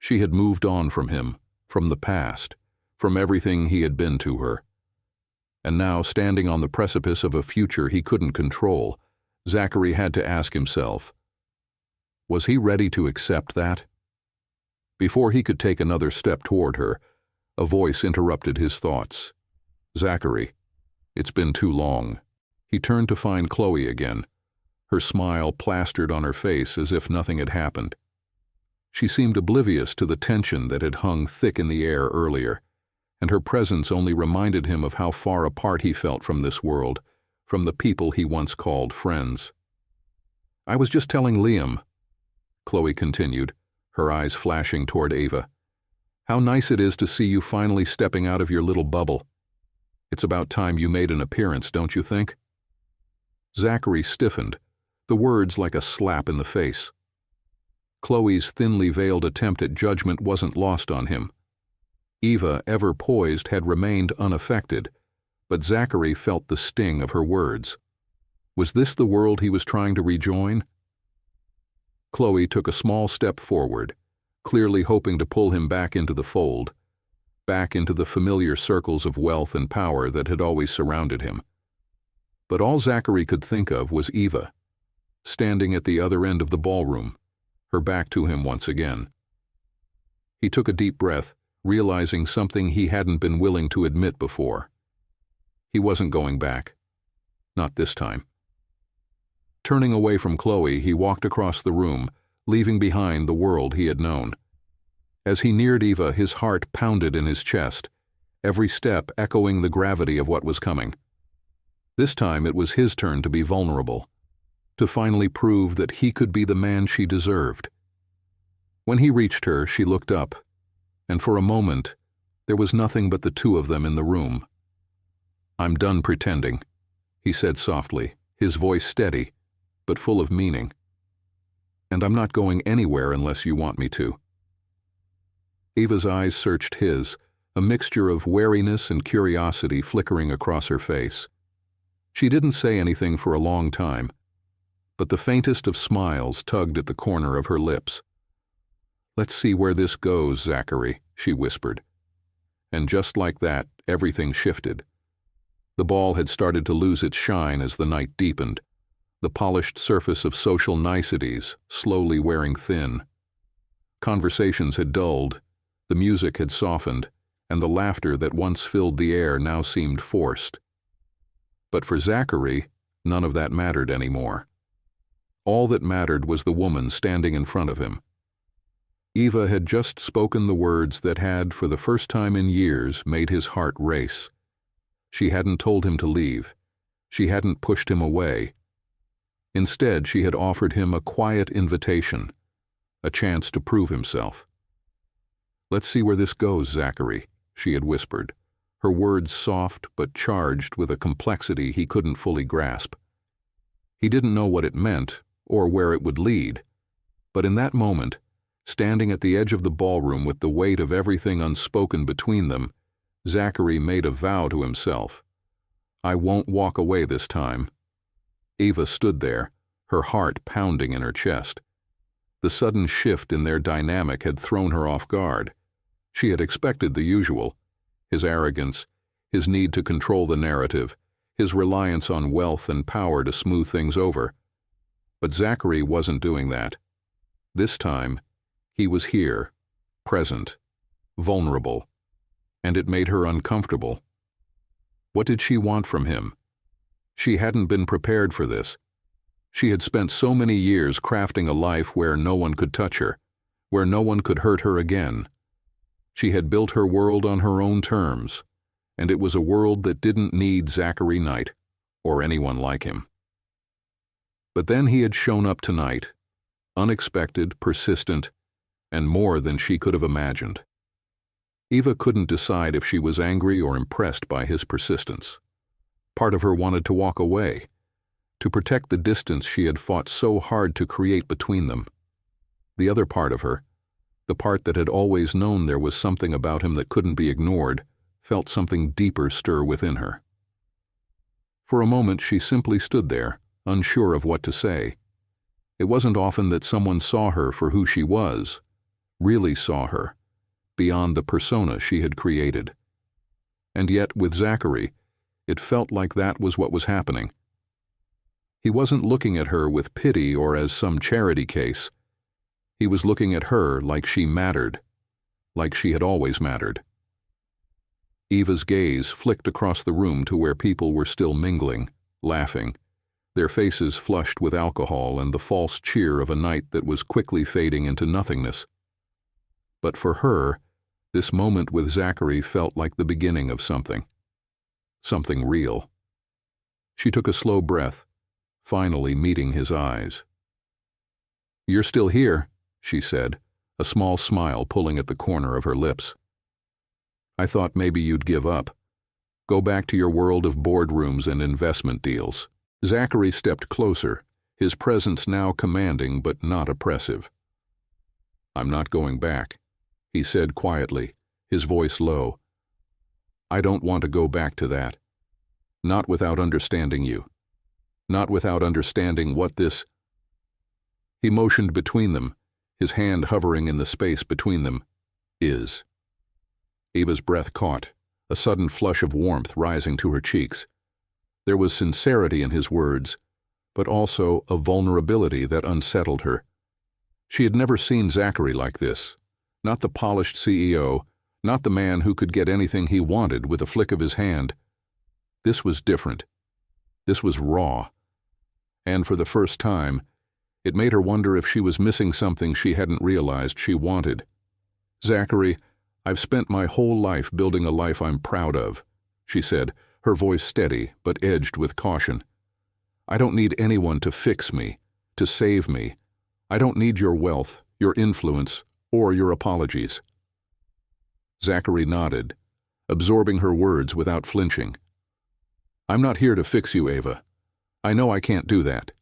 Speaker 1: She had moved on from him, from the past, from everything he had been to her. And now, standing on the precipice of a future he couldn't control, Zachary had to ask himself, was he ready to accept that? Before he could take another step toward her, a voice interrupted his thoughts. Zachary, it's been too long. He turned to find Chloe again, her smile plastered on her face as if nothing had happened. She seemed oblivious to the tension that had hung thick in the air earlier, and her presence only reminded him of how far apart he felt from this world, from the people he once called friends. "I was just telling Liam," Chloe continued, her eyes flashing toward Ava, "how nice it is to see you finally stepping out of your little bubble. It's about time you made an appearance, don't you think?" Zachary stiffened, the words like a slap in the face. Chloe's thinly veiled attempt at judgment wasn't lost on him. Eva, ever poised, had remained unaffected, but Zachary felt the sting of her words. Was this the world he was trying to rejoin? Chloe took a small step forward, clearly hoping to pull him back into the fold, back into the familiar circles of wealth and power that had always surrounded him. But all Zachary could think of was Eva, standing at the other end of the ballroom, her back to him once again. He took a deep breath, realizing something he hadn't been willing to admit before. He wasn't going back. Not this time. Turning away from Chloe, he walked across the room, leaving behind the world he had known. As he neared Eva, his heart pounded in his chest, every step echoing the gravity of what was coming. This time it was his turn to be vulnerable, to finally prove that he could be the man she deserved. When he reached her, she looked up, and for a moment, there was nothing but the two of them in the room. "I'm done pretending," he said softly, his voice steady, but full of meaning. "And I'm not going anywhere unless you want me to." Eva's eyes searched his, a mixture of wariness and curiosity flickering across her face. She didn't say anything for a long time, but the faintest of smiles tugged at the corner of her lips. "Let's see where this goes, Zachary," she whispered. And just like that, everything shifted. The ball had started to lose its shine as the night deepened, the polished surface of social niceties slowly wearing thin. Conversations had dulled, the music had softened, and the laughter that once filled the air now seemed forced. But for Zachary, none of that mattered anymore. All that mattered was the woman standing in front of him. Eva had just spoken the words that had, for the first time in years, made his heart race. She hadn't told him to leave. She hadn't pushed him away. Instead, she had offered him a quiet invitation, a chance to prove himself. "Let's see where this goes, Zachary," she had whispered, her words soft but charged with a complexity he couldn't fully grasp. He didn't know what it meant or where it would lead, but in that moment, standing at the edge of the ballroom with the weight of everything unspoken between them, Zachary made a vow to himself. "I won't walk away this time." Eva stood there, her heart pounding in her chest. The sudden shift in their dynamic had thrown her off guard. She had expected the usual, his arrogance, his need to control the narrative, his reliance on wealth and power to smooth things over. But Zachary wasn't doing that. This time, he was here, present, vulnerable, and it made her uncomfortable. What did she want from him? She hadn't been prepared for this. She had spent so many years crafting a life where no one could touch her, where no one could hurt her again. She had built her world on her own terms, and it was a world that didn't need Zachary Knight or anyone like him. But then he had shown up tonight, unexpected, persistent, and more than she could have imagined. Eva couldn't decide if she was angry or impressed by his persistence. Part of her wanted to walk away, to protect the distance she had fought so hard to create between them. The other part of her, the part that had always known there was something about him that couldn't be ignored, felt something deeper stir within her. For a moment she simply stood there, unsure of what to say. It wasn't often that someone saw her for who she was, really saw her, beyond the persona she had created. And yet, with Zachary, it felt like that was what was happening. He wasn't looking at her with pity or as some charity case. He was looking at her like she mattered, like she had always mattered. Eva's gaze flicked across the room to where people were still mingling, laughing, their faces flushed with alcohol and the false cheer of a night that was quickly fading into nothingness. But for her, This moment with Zachary felt like the beginning of something real. She took a slow breath, finally meeting his eyes. "You're still here," she said, a small smile pulling at the corner of her lips. "I thought maybe you'd give up. Go back to your world of boardrooms and investment deals." Zachary stepped closer, his presence now commanding but not oppressive. "I'm not going back," he said quietly, his voice low. "I don't want to go back to that. Not without understanding you. Not without understanding what this—" He motioned between them, his hand hovering in the space between them. "Is." Eva's breath caught, a sudden flush of warmth rising to her cheeks. There was sincerity in his words, but also a vulnerability that unsettled her. She had never seen Zachary like this. Not the polished CEO, not the man who could get anything he wanted with a flick of his hand. This was different. This was raw. And for the first time, it made her wonder if she was missing something she hadn't realized she wanted. "Zachary, I've spent my whole life building a life I'm proud of," she said, her voice steady but edged with caution. "I don't need anyone to fix me, to save me. I don't need your wealth, your influence, or your apologies." Zachary nodded, absorbing her words without flinching. "I'm not here to fix you, Ava. I know I can't do that."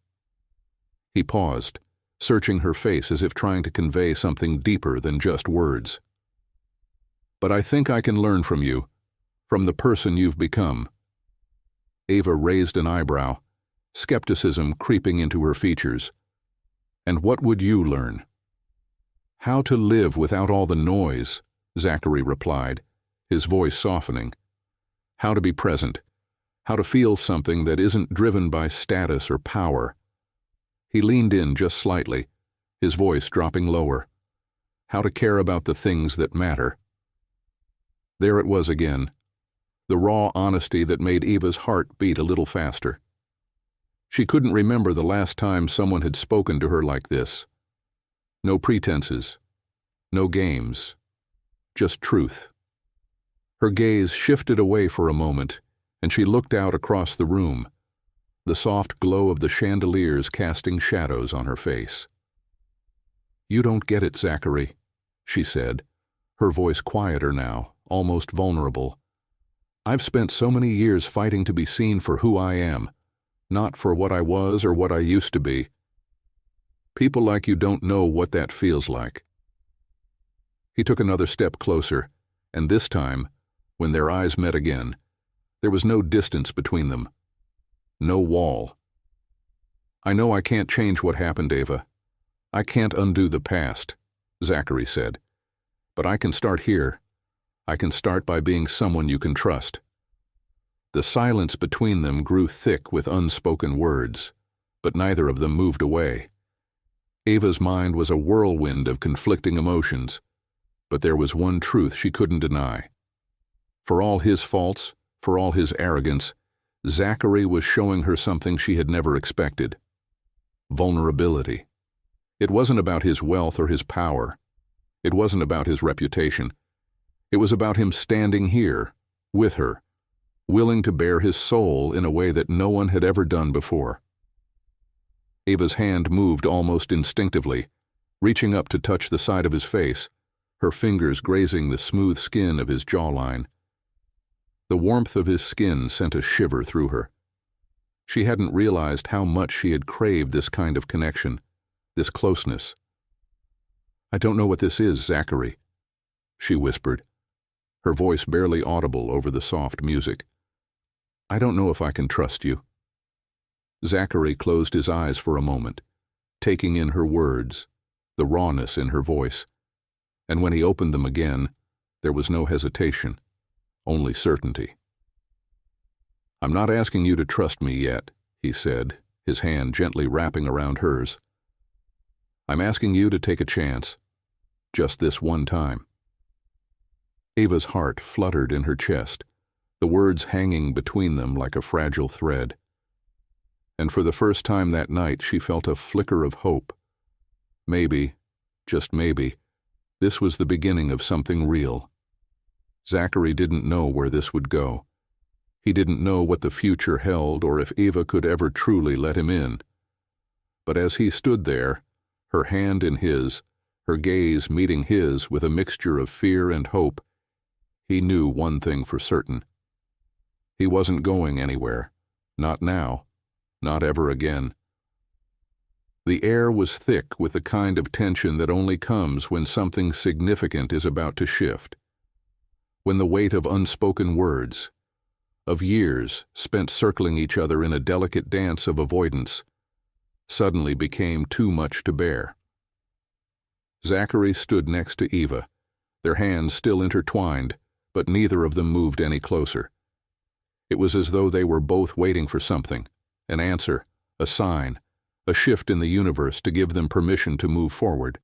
Speaker 1: He paused, searching her face as if trying to convey something deeper than just words. "But I think I can learn from you, from the person you've become." Ava raised an eyebrow, skepticism creeping into her features. "And what would you learn?" "How to live without all the noise," Zachary replied, his voice softening. "How to be present. How to feel something that isn't driven by status or power." He leaned in just slightly, his voice dropping lower. "How to care about the things that matter." There it was again, the raw honesty that made Eva's heart beat a little faster. She couldn't remember the last time someone had spoken to her like this. No pretenses, no games, just truth. Her gaze shifted away for a moment, and she looked out across the room, the soft glow of the chandeliers casting shadows on her face. "You don't get it, Zachary," she said, her voice quieter now, almost vulnerable. "I've spent so many years fighting to be seen for who I am, not for what I was or what I used to be. People like you don't know what that feels like." He took another step closer, and this time, when their eyes met again, there was no distance between them. No wall. "I know I can't change what happened, Ava. I can't undo the past," Zachary said. "But I can start here. I can start by being someone you can trust." The silence between them grew thick with unspoken words, but neither of them moved away. Ava's mind was a whirlwind of conflicting emotions, but there was one truth she couldn't deny. For all his faults, for all his arrogance, Zachary was showing her something she had never expected. Vulnerability. It wasn't about his wealth or his power. It wasn't about his reputation. It was about him standing here, with her, willing to bare his soul in a way that no one had ever done before. Ava's hand moved almost instinctively, reaching up to touch the side of his face, her fingers grazing the smooth skin of his jawline. The warmth of his skin sent a shiver through her. She hadn't realized how much she had craved this kind of connection, this closeness. "I don't know what this is, Zachary," she whispered, her voice barely audible over the soft music. "I don't know if I can trust you." Zachary closed his eyes for a moment, taking in her words, the rawness in her voice, and when he opened them again, there was no hesitation, only certainty. "I'm not asking you to trust me yet," he said, his hand gently wrapping around hers. "I'm asking you to take a chance, just this one time." Ava's heart fluttered in her chest, the words hanging between them like a fragile thread. And for the first time that night she felt a flicker of hope. Maybe, just maybe, this was the beginning of something real. Zachary didn't know where this would go. He didn't know what the future held or if Eva could ever truly let him in. But as he stood there, her hand in his, her gaze meeting his with a mixture of fear and hope, he knew one thing for certain. He wasn't going anywhere. Not now. Not ever again. The air was thick with the kind of tension that only comes when something significant is about to shift. When the weight of unspoken words, of years spent circling each other in a delicate dance of avoidance, suddenly became too much to bear. Zachary stood next to Eva, their hands still intertwined, but neither of them moved any closer. It was as though they were both waiting for something, an answer, a sign, a shift in the universe to give them permission to move forward.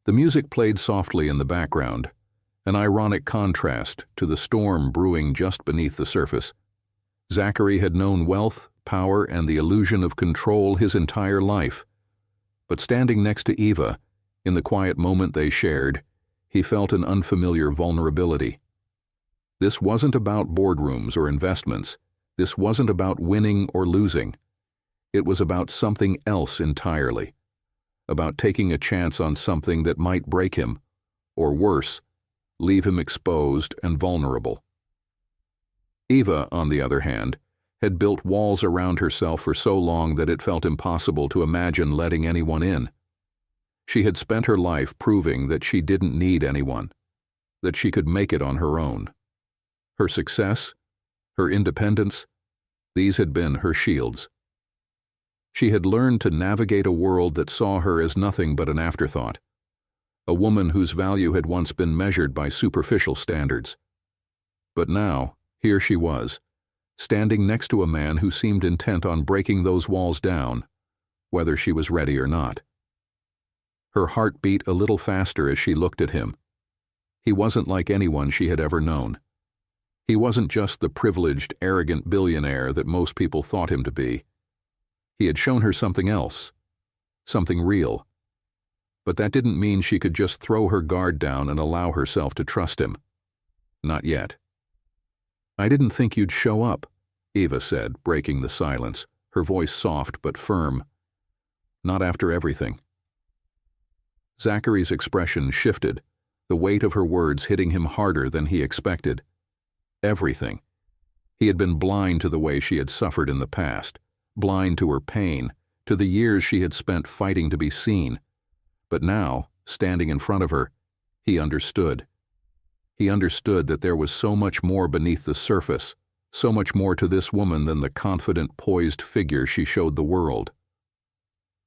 Speaker 1: The music played softly in the background, an ironic contrast to the storm brewing just beneath the surface. Zachary had known wealth, power, and the illusion of control his entire life. But standing next to Eva, in the quiet moment they shared, he felt an unfamiliar vulnerability. This wasn't about boardrooms or investments. This wasn't about winning or losing. It was about something else entirely. About taking a chance on something that might break him, or worse, leave him exposed and vulnerable. Eva, on the other hand, had built walls around herself for so long that it felt impossible to imagine letting anyone in. She had spent her life proving that she didn't need anyone, that she could make it on her own. Her success, her independence, these had been her shields. She had learned to navigate a world that saw her as nothing but an afterthought, a woman whose value had once been measured by superficial standards. But now, here she was, standing next to a man who seemed intent on breaking those walls down, whether she was ready or not. Her heart beat a little faster as she looked at him. He wasn't like anyone she had ever known. He wasn't just the privileged, arrogant billionaire that most people thought him to be. He had shown her something else, something real. But that didn't mean she could just throw her guard down and allow herself to trust him. Not yet. "I didn't think you'd show up," Eva said, breaking the silence, her voice soft but firm. "Not after everything." Zachary's expression shifted, the weight of her words hitting him harder than he expected. Everything. He had been blind to the way she had suffered in the past, blind to her pain, to the years she had spent fighting to be seen. But now, standing in front of her, he understood. He understood that there was so much more beneath the surface, so much more to this woman than the confident, poised figure she showed the world.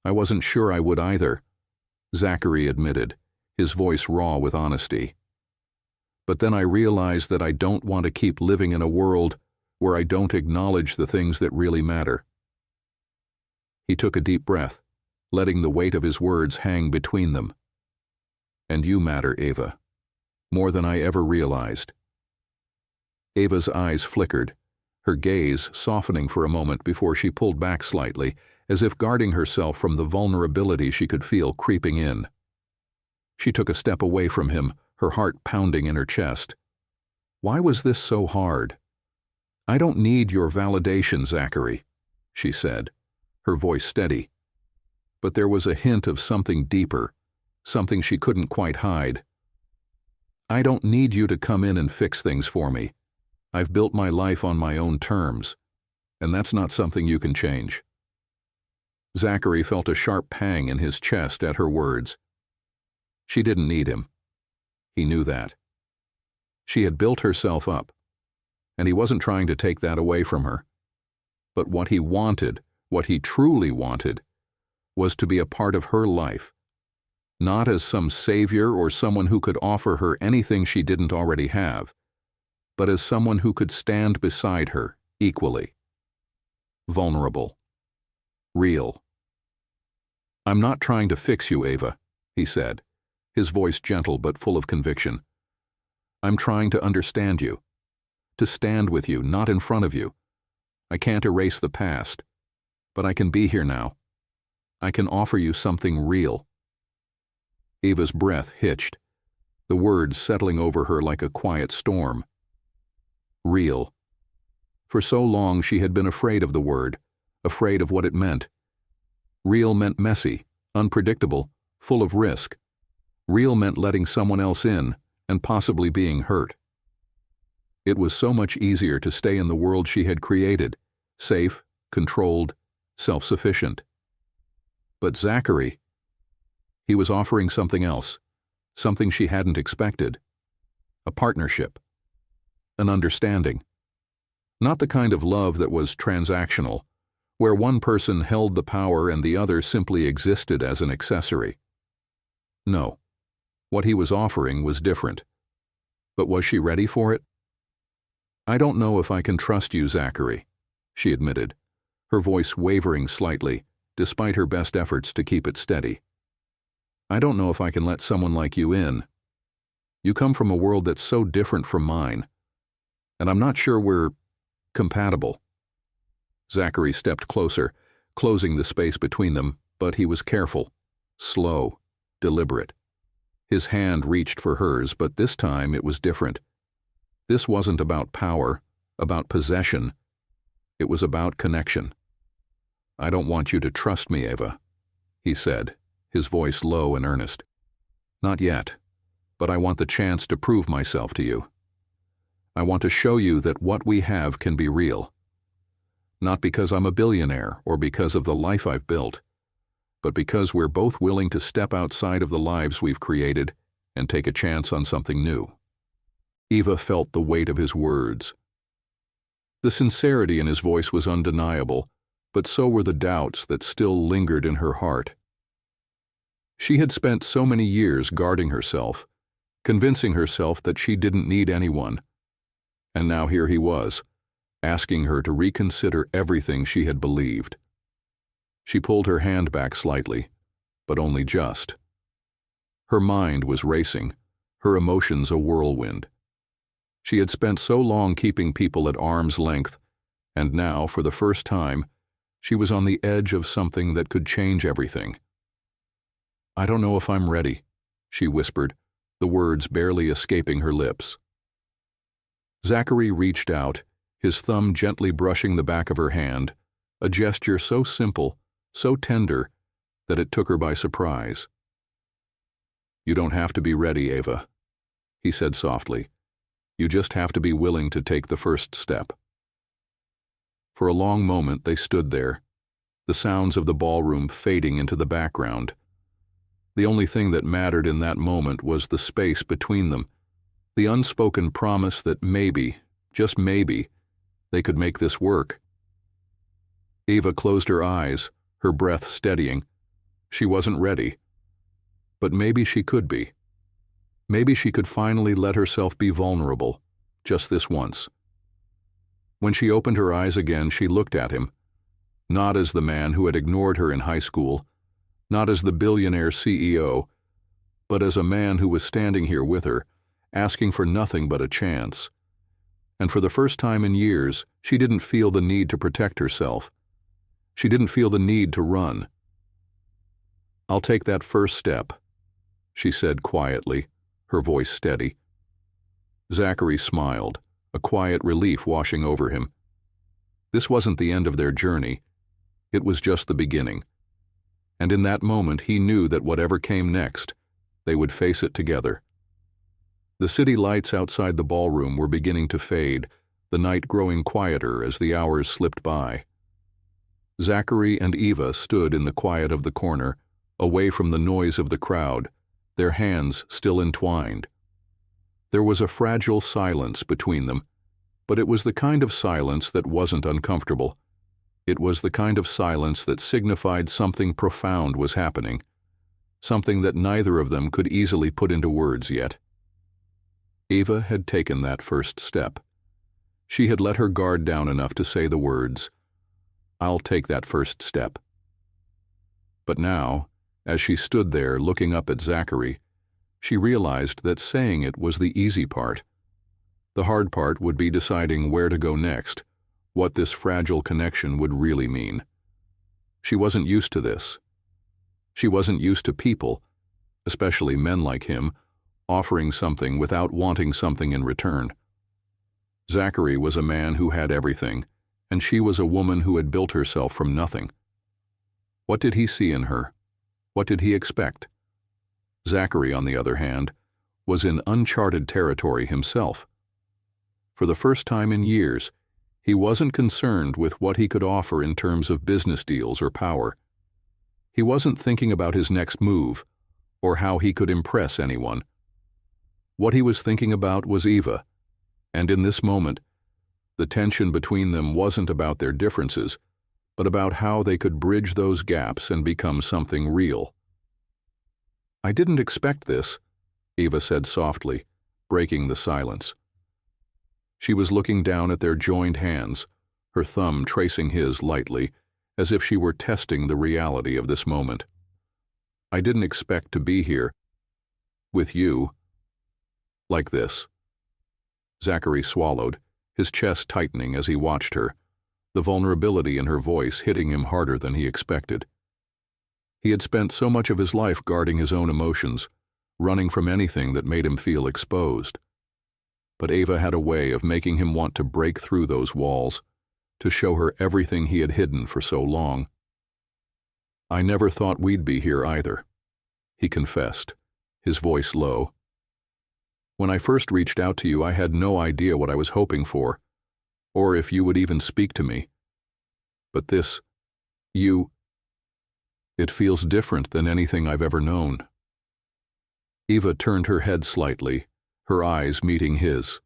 Speaker 1: "I wasn't sure I would either," Zachary admitted, his voice raw with honesty. "But then I realized that I don't want to keep living in a world where I don't acknowledge the things that really matter." He took a deep breath, letting the weight of his words hang between them. "And you matter, Eva, more than I ever realized." Eva's eyes flickered, her gaze softening for a moment before she pulled back slightly, as if guarding herself from the vulnerability she could feel creeping in. She took a step away from him, her heart pounding in her chest. Why was this so hard? "I don't need your validation, Zachary," she said, her voice steady. But there was a hint of something deeper, something she couldn't quite hide. "I don't need you to come in and fix things for me. I've built my life on my own terms, and that's not something you can change." Zachary felt a sharp pang in his chest at her words. She didn't need him. He knew that. She had built herself up, and he wasn't trying to take that away from her. But what he wanted, what he truly wanted, was to be a part of her life, not as some savior or someone who could offer her anything she didn't already have, but as someone who could stand beside her equally. Vulnerable. Real. "I'm not trying to fix you, Eva," he said, his voice gentle but full of conviction. "I'm trying to understand you, to stand with you, not in front of you. I can't erase the past, but I can be here now. I can offer you something real." Eva's breath hitched. the words settling over her like a quiet storm. Real. For so long she had been afraid of the word, afraid of what it meant. Real meant messy, unpredictable, full of risk. Real meant letting someone else in and possibly being hurt. It was so much easier to stay in the world she had created, safe, controlled, self-sufficient. But Zachary, he was offering something else, something she hadn't expected. A partnership. An understanding. Not the kind of love that was transactional, where one person held the power and the other simply existed as an accessory. No. What he was offering was different. But was she ready for it? "I don't know if I can trust you, Zachary," she admitted, her voice wavering slightly, despite her best efforts to keep it steady. "I don't know if I can let someone like you in. You come from a world that's so different from mine, and I'm not sure we're compatible." Zachary stepped closer, closing the space between them, but he was careful, slow, deliberate. His hand reached for hers, but this time it was different. This wasn't about power, about possession. It was about connection. "I don't want you to trust me, Ava," he said, his voice low and earnest. "Not yet, but I want the chance to prove myself to you. I want to show you that what we have can be real. Not because I'm a billionaire or because of the life I've built, but because we're both willing to step outside of the lives we've created and take a chance on something new." Eva felt the weight of his words. The sincerity in his voice was undeniable, but so were the doubts that still lingered in her heart. She had spent so many years guarding herself, convincing herself that she didn't need anyone, and now here he was, asking her to reconsider everything she had believed. She pulled her hand back slightly, but only just. Her mind was racing, her emotions a whirlwind. She had spent so long keeping people at arm's length, and now, for the first time, she was on the edge of something that could change everything. "I don't know if I'm ready," she whispered, the words barely escaping her lips. Zachary reached out, his thumb gently brushing the back of her hand, a gesture so simple, so tender, that it took her by surprise. "You don't have to be ready, Ava," he said softly. "You just have to be willing to take the first step." For a long moment they stood there, the sounds of the ballroom fading into the background. The only thing that mattered in that moment was the space between them, the unspoken promise that maybe, just maybe, they could make this work. Eva closed her eyes, her breath steadying. She wasn't ready. But maybe she could be. Maybe she could finally let herself be vulnerable, just this once. When she opened her eyes again, she looked at him, not as the man who had ignored her in high school, not as the billionaire CEO, but as a man who was standing here with her, asking for nothing but a chance. And for the first time in years, she didn't feel the need to protect herself. She didn't feel the need to run. "I'll take that first step," she said quietly, her voice steady. Zachary smiled, a quiet relief washing over him. This wasn't the end of their journey. It was just the beginning. And in that moment he knew that whatever came next, they would face it together. The city lights outside the ballroom were beginning to fade, the night growing quieter as the hours slipped by. Zachary and Eva stood in the quiet of the corner, away from the noise of the crowd, their hands still entwined. There was a fragile silence between them, but it was the kind of silence that wasn't uncomfortable. It was the kind of silence that signified something profound was happening, something that neither of them could easily put into words yet. Eva had taken that first step. She had let her guard down enough to say the words, "I'll take that first step." But now, as she stood there looking up at Zachary, she realized that saying it was the easy part. The hard part would be deciding where to go next, what this fragile connection would really mean. She wasn't used to this. She wasn't used to people, especially men like him, offering something without wanting something in return. Zachary was a man who had everything, and she was a woman who had built herself from nothing. What did he see in her? What did he expect? Zachary, on the other hand, was in uncharted territory himself. For the first time in years, he wasn't concerned with what he could offer in terms of business deals or power. He wasn't thinking about his next move or how he could impress anyone. What he was thinking about was Eva, and in this moment, the tension between them wasn't about their differences, but about how they could bridge those gaps and become something real. "I didn't expect this," Eva said softly, breaking the silence. She was looking down at their joined hands, her thumb tracing his lightly, as if she were testing the reality of this moment. "I didn't expect to be here with you like this." Zachary swallowed, his chest tightening as he watched her, the vulnerability in her voice hitting him harder than he expected. He had spent so much of his life guarding his own emotions, running from anything that made him feel exposed. But Eva had a way of making him want to break through those walls, to show her everything he had hidden for so long. "I never thought we'd be here either," he confessed, his voice low. "When I first reached out to you, I had no idea what I was hoping for, or if you would even speak to me. But this, it feels different than anything I've ever known." Eva turned her head slightly, her eyes meeting his.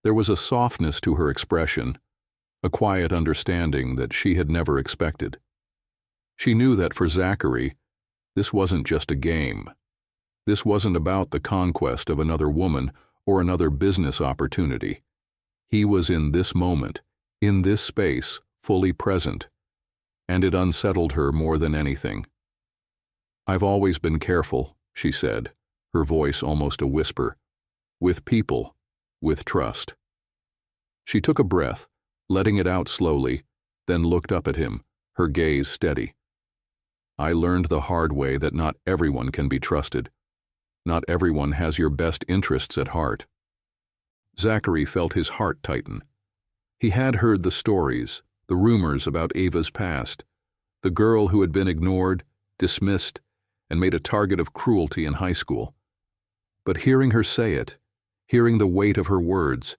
Speaker 1: There was a softness to her expression, a quiet understanding that she had never expected. She knew that for Zachary, this wasn't just a game. This wasn't about the conquest of another woman or another business opportunity. He was in this moment, in this space, fully present, and it unsettled her more than anything. "I've always been careful," she said, her voice almost a whisper, "with people, with trust." She took a breath, letting it out slowly, then looked up at him, her gaze steady. "I learned the hard way that not everyone can be trusted. Not everyone has your best interests at heart." Zachary felt his heart tighten. He had heard the stories, the rumors about Eva's past, the girl who had been ignored, dismissed, and made a target of cruelty in high school. But hearing her say it, hearing the weight of her words,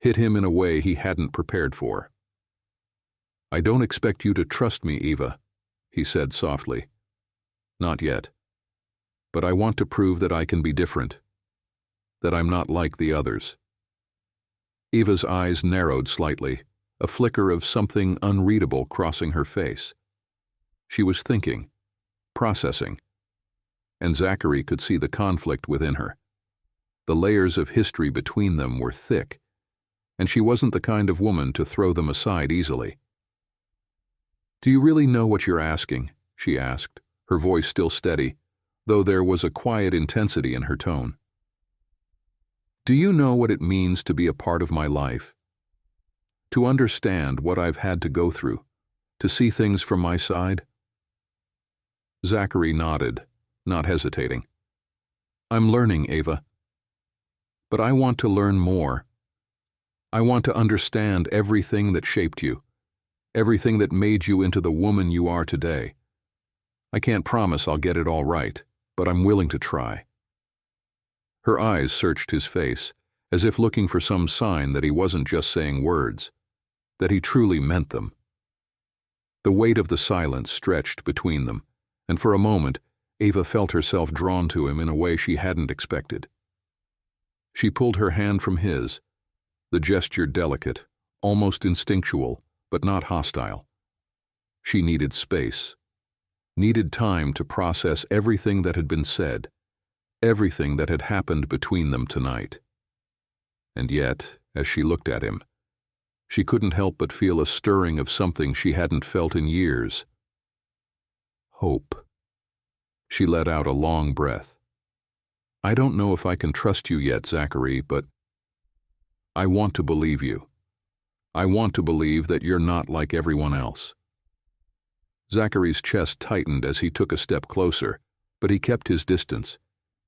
Speaker 1: hit him in a way he hadn't prepared for. "I don't expect you to trust me, Eva," he said softly. "Not yet. But I want to prove that I can be different, that I'm not like the others." Eva's eyes narrowed slightly, a flicker of something unreadable crossing her face. She was thinking, processing, and Zachary could see the conflict within her. The layers of history between them were thick, and she wasn't the kind of woman to throw them aside easily. "Do you really know what you're asking?" she asked, her voice still steady, though there was a quiet intensity in her tone. "Do you know what it means to be a part of my life? To understand what I've had to go through, to see things from my side?" Zachary nodded, not hesitating. "I'm learning, Eva. But I want to learn more. I want to understand everything that shaped you, everything that made you into the woman you are today. I can't promise I'll get it all right, but I'm willing to try." Her eyes searched his face, as if looking for some sign that he wasn't just saying words, that he truly meant them. The weight of the silence stretched between them, and for a moment, Eva felt herself drawn to him in a way she hadn't expected. She pulled her hand from his, the gesture delicate, almost instinctual, but not hostile. She needed space, needed time to process everything that had been said, everything that had happened between them tonight. And yet, as she looked at him, she couldn't help but feel a stirring of something she hadn't felt in years. Hope. She let out a long breath. "I don't know if I can trust you yet, Zachary, but I want to believe you. I want to believe that you're not like everyone else." Zachary's chest tightened as he took a step closer, but he kept his distance.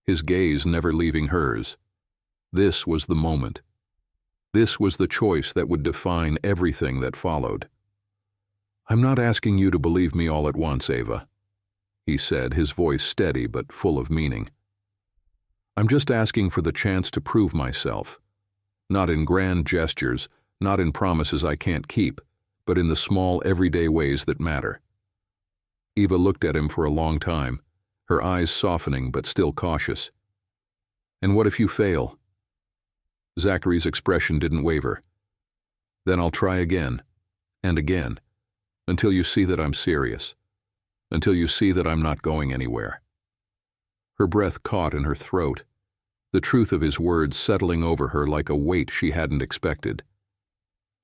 Speaker 1: his gaze never leaving hers. This was the moment. This was the choice that would define everything that followed. "I'm not asking you to believe me all at once, Ava," he said, his voice steady but full of meaning. "I'm just asking for the chance to prove myself, not in grand gestures, not in promises I can't keep, but in the small, everyday ways that matter." Eva looked at him for a long time, her eyes softening but still cautious. "And what if you fail?" Zachary's expression didn't waver. "Then I'll try again, and again, until you see that I'm serious, until you see that I'm not going anywhere." Her breath caught in her throat, the truth of his words settling over her like a weight she hadn't expected.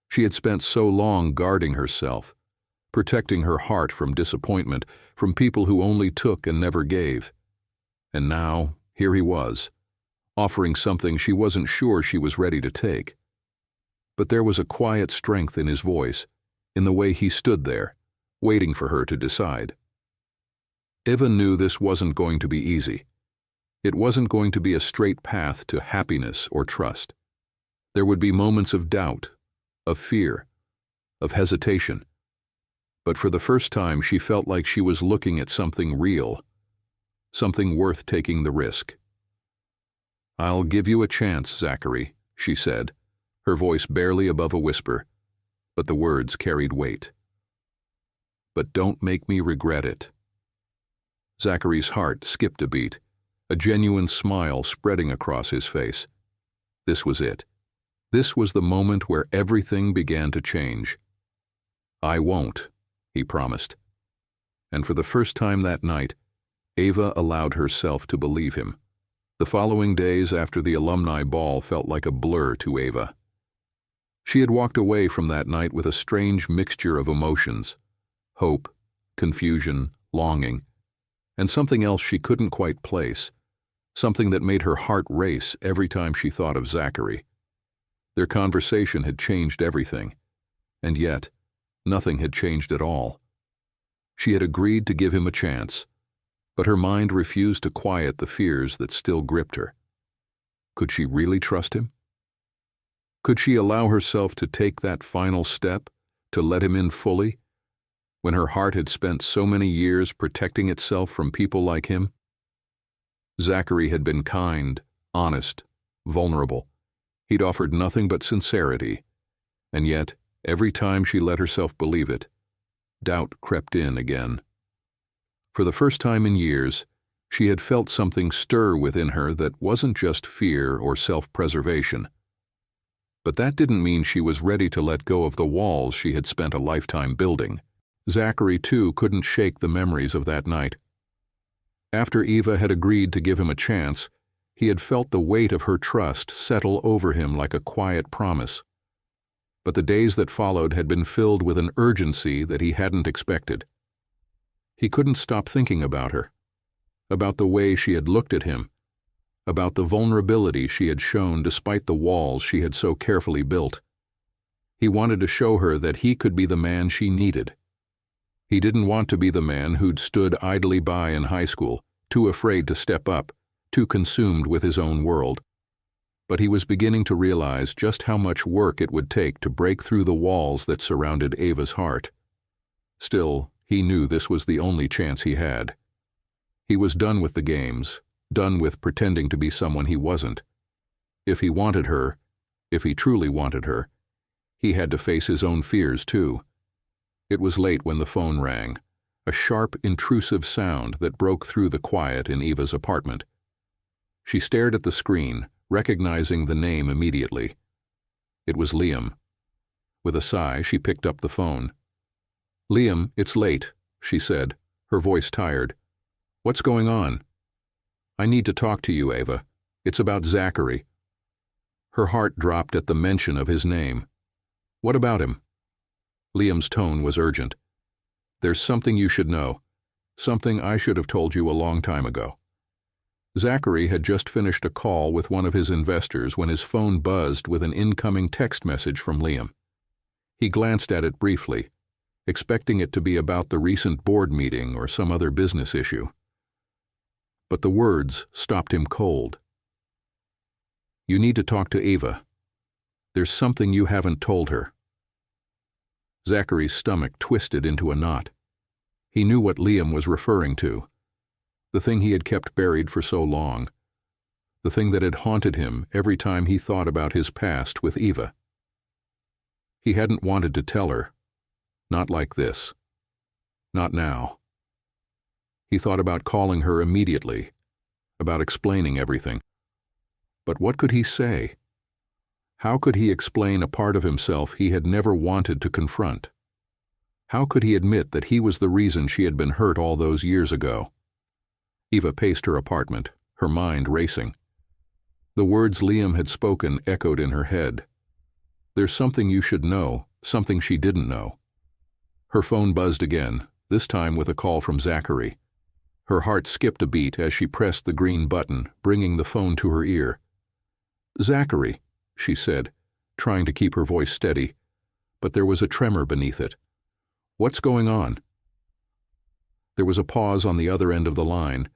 Speaker 1: She had spent so long guarding herself, protecting her heart from disappointment, from people who only took and never gave. And now, here he was, offering something she wasn't sure she was ready to take. But there was a quiet strength in his voice, in the way he stood there, waiting for her to decide. Eva knew this wasn't going to be easy. It wasn't going to be a straight path to happiness or trust. There would be moments of doubt, of fear, of hesitation. But for the first time, she felt like she was looking at something real, something worth taking the risk. "I'll give you a chance, Zachary," she said, her voice barely above a whisper, but the words carried weight. "But don't make me regret it." Zachary's heart skipped a beat, a genuine smile spreading across his face. This was it. This was the moment where everything began to change. "I won't," he promised. And for the first time that night, Ava allowed herself to believe him. The following days after the alumni ball felt like a blur to Ava. She had walked away from that night with a strange mixture of emotions: hope, confusion, longing, and something else she couldn't quite place, something that made her heart race every time she thought of Zachary. Their conversation had changed everything, and yet nothing had changed at all. She had agreed to give him a chance, but her mind refused to quiet the fears that still gripped her. Could she really trust him? Could she allow herself to take that final step, to let him in fully, when her heart had spent so many years protecting itself from people like him? Zachary had been kind, honest, vulnerable. He'd offered nothing but sincerity, and yet, every time she let herself believe it, doubt crept in again. For the first time in years, she had felt something stir within her that wasn't just fear or self-preservation. But that didn't mean she was ready to let go of the walls she had spent a lifetime building. Zachary, too, couldn't shake the memories of that night. After Eva had agreed to give him a chance, he had felt the weight of her trust settle over him like a quiet promise. But the days that followed had been filled with an urgency that he hadn't expected. He couldn't stop thinking about her, about the way she had looked at him, about the vulnerability she had shown despite the walls she had so carefully built. He wanted to show her that he could be the man she needed. He didn't want to be the man who'd stood idly by in high school, too afraid to step up, too consumed with his own world. But he was beginning to realize just how much work it would take to break through the walls that surrounded Ava's heart. Still, he knew this was the only chance he had. He was done with the games, done with pretending to be someone he wasn't. If he wanted her, if he truly wanted her, he had to face his own fears too. It was late when the phone rang, a sharp, intrusive sound that broke through the quiet in Eva's apartment. She stared at the screen, recognizing the name immediately. It was Liam. With a sigh, she picked up the phone. "Liam, it's late," she said, her voice tired. "What's going on?" "I need to talk to you, Ava. It's about Zachary." Her heart dropped at the mention of his name. "What about him?" Liam's tone was urgent. "There's something you should know. Something I should have told you a long time ago." Zachary had just finished a call with one of his investors when his phone buzzed with an incoming text message from Liam. He glanced at it briefly, expecting it to be about the recent board meeting or some other business issue. but the words stopped him cold. "You need to talk to Eva. There's something you haven't told her." Zachary's stomach twisted into a knot. He knew what Liam was referring to. The thing he had kept buried for so long. The thing that had haunted him every time he thought about his past with Eva. He hadn't wanted to tell her. Not like this. Not now. He thought about calling her immediately, about explaining everything. But what could he say? How could he explain a part of himself he had never wanted to confront? How could he admit that he was the reason she had been hurt all those years ago? Eva paced her apartment, her mind racing. The words Liam had spoken echoed in her head. There's something you should know, something she didn't know. Her phone buzzed again, this time with a call from Zachary. Her heart skipped a beat as she pressed the green button, bringing the phone to her ear. "Zachary," she said, trying to keep her voice steady, but there was a tremor beneath it. "What's going on?" There was a pause on the other end of the line,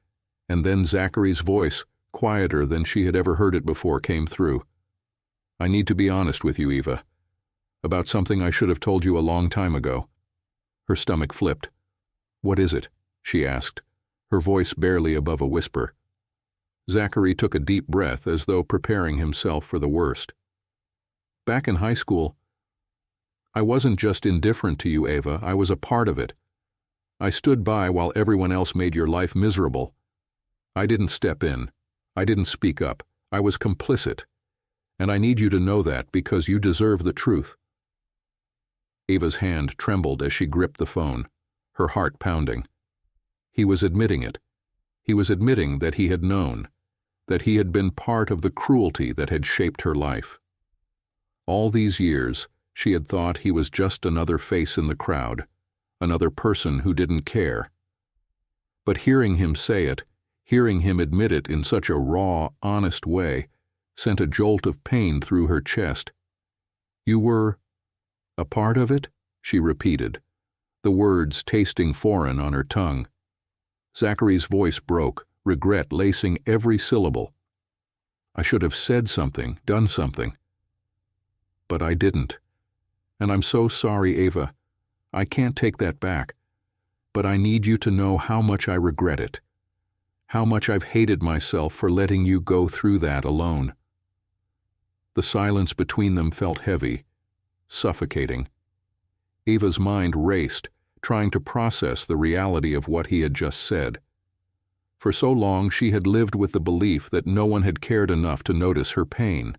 Speaker 1: and then Zachary's voice, quieter than she had ever heard it before, came through. "I need to be honest with you, Eva, about something I should have told you a long time ago." Her stomach flipped. "What is it?" she asked, her voice barely above a whisper. Zachary took a deep breath as though preparing himself for the worst. "Back in high school, I wasn't just indifferent to you, Eva, I was a part of it. I stood by while everyone else made your life miserable. I didn't step in. I didn't speak up. I was complicit. And I need you to know that because you deserve the truth." Eva's hand trembled as she gripped the phone, her heart pounding. He was admitting it. He was admitting that he had known, that he had been part of the cruelty that had shaped her life. All these years, she had thought he was just another face in the crowd, another person who didn't care. But hearing him say it, hearing him admit it in such a raw, honest way, sent a jolt of pain through her chest. "You were a part of it?" she repeated, the words tasting foreign on her tongue. Zachary's voice broke, regret lacing every syllable. "I should have said something, done something. But I didn't. And I'm so sorry, Eva. I can't take that back. But I need you to know how much I regret it. How much I've hated myself for letting you go through that alone." The silence between them felt heavy, suffocating. Eva's mind raced, trying to process the reality of what he had just said. For so long she had lived with the belief that no one had cared enough to notice her pain,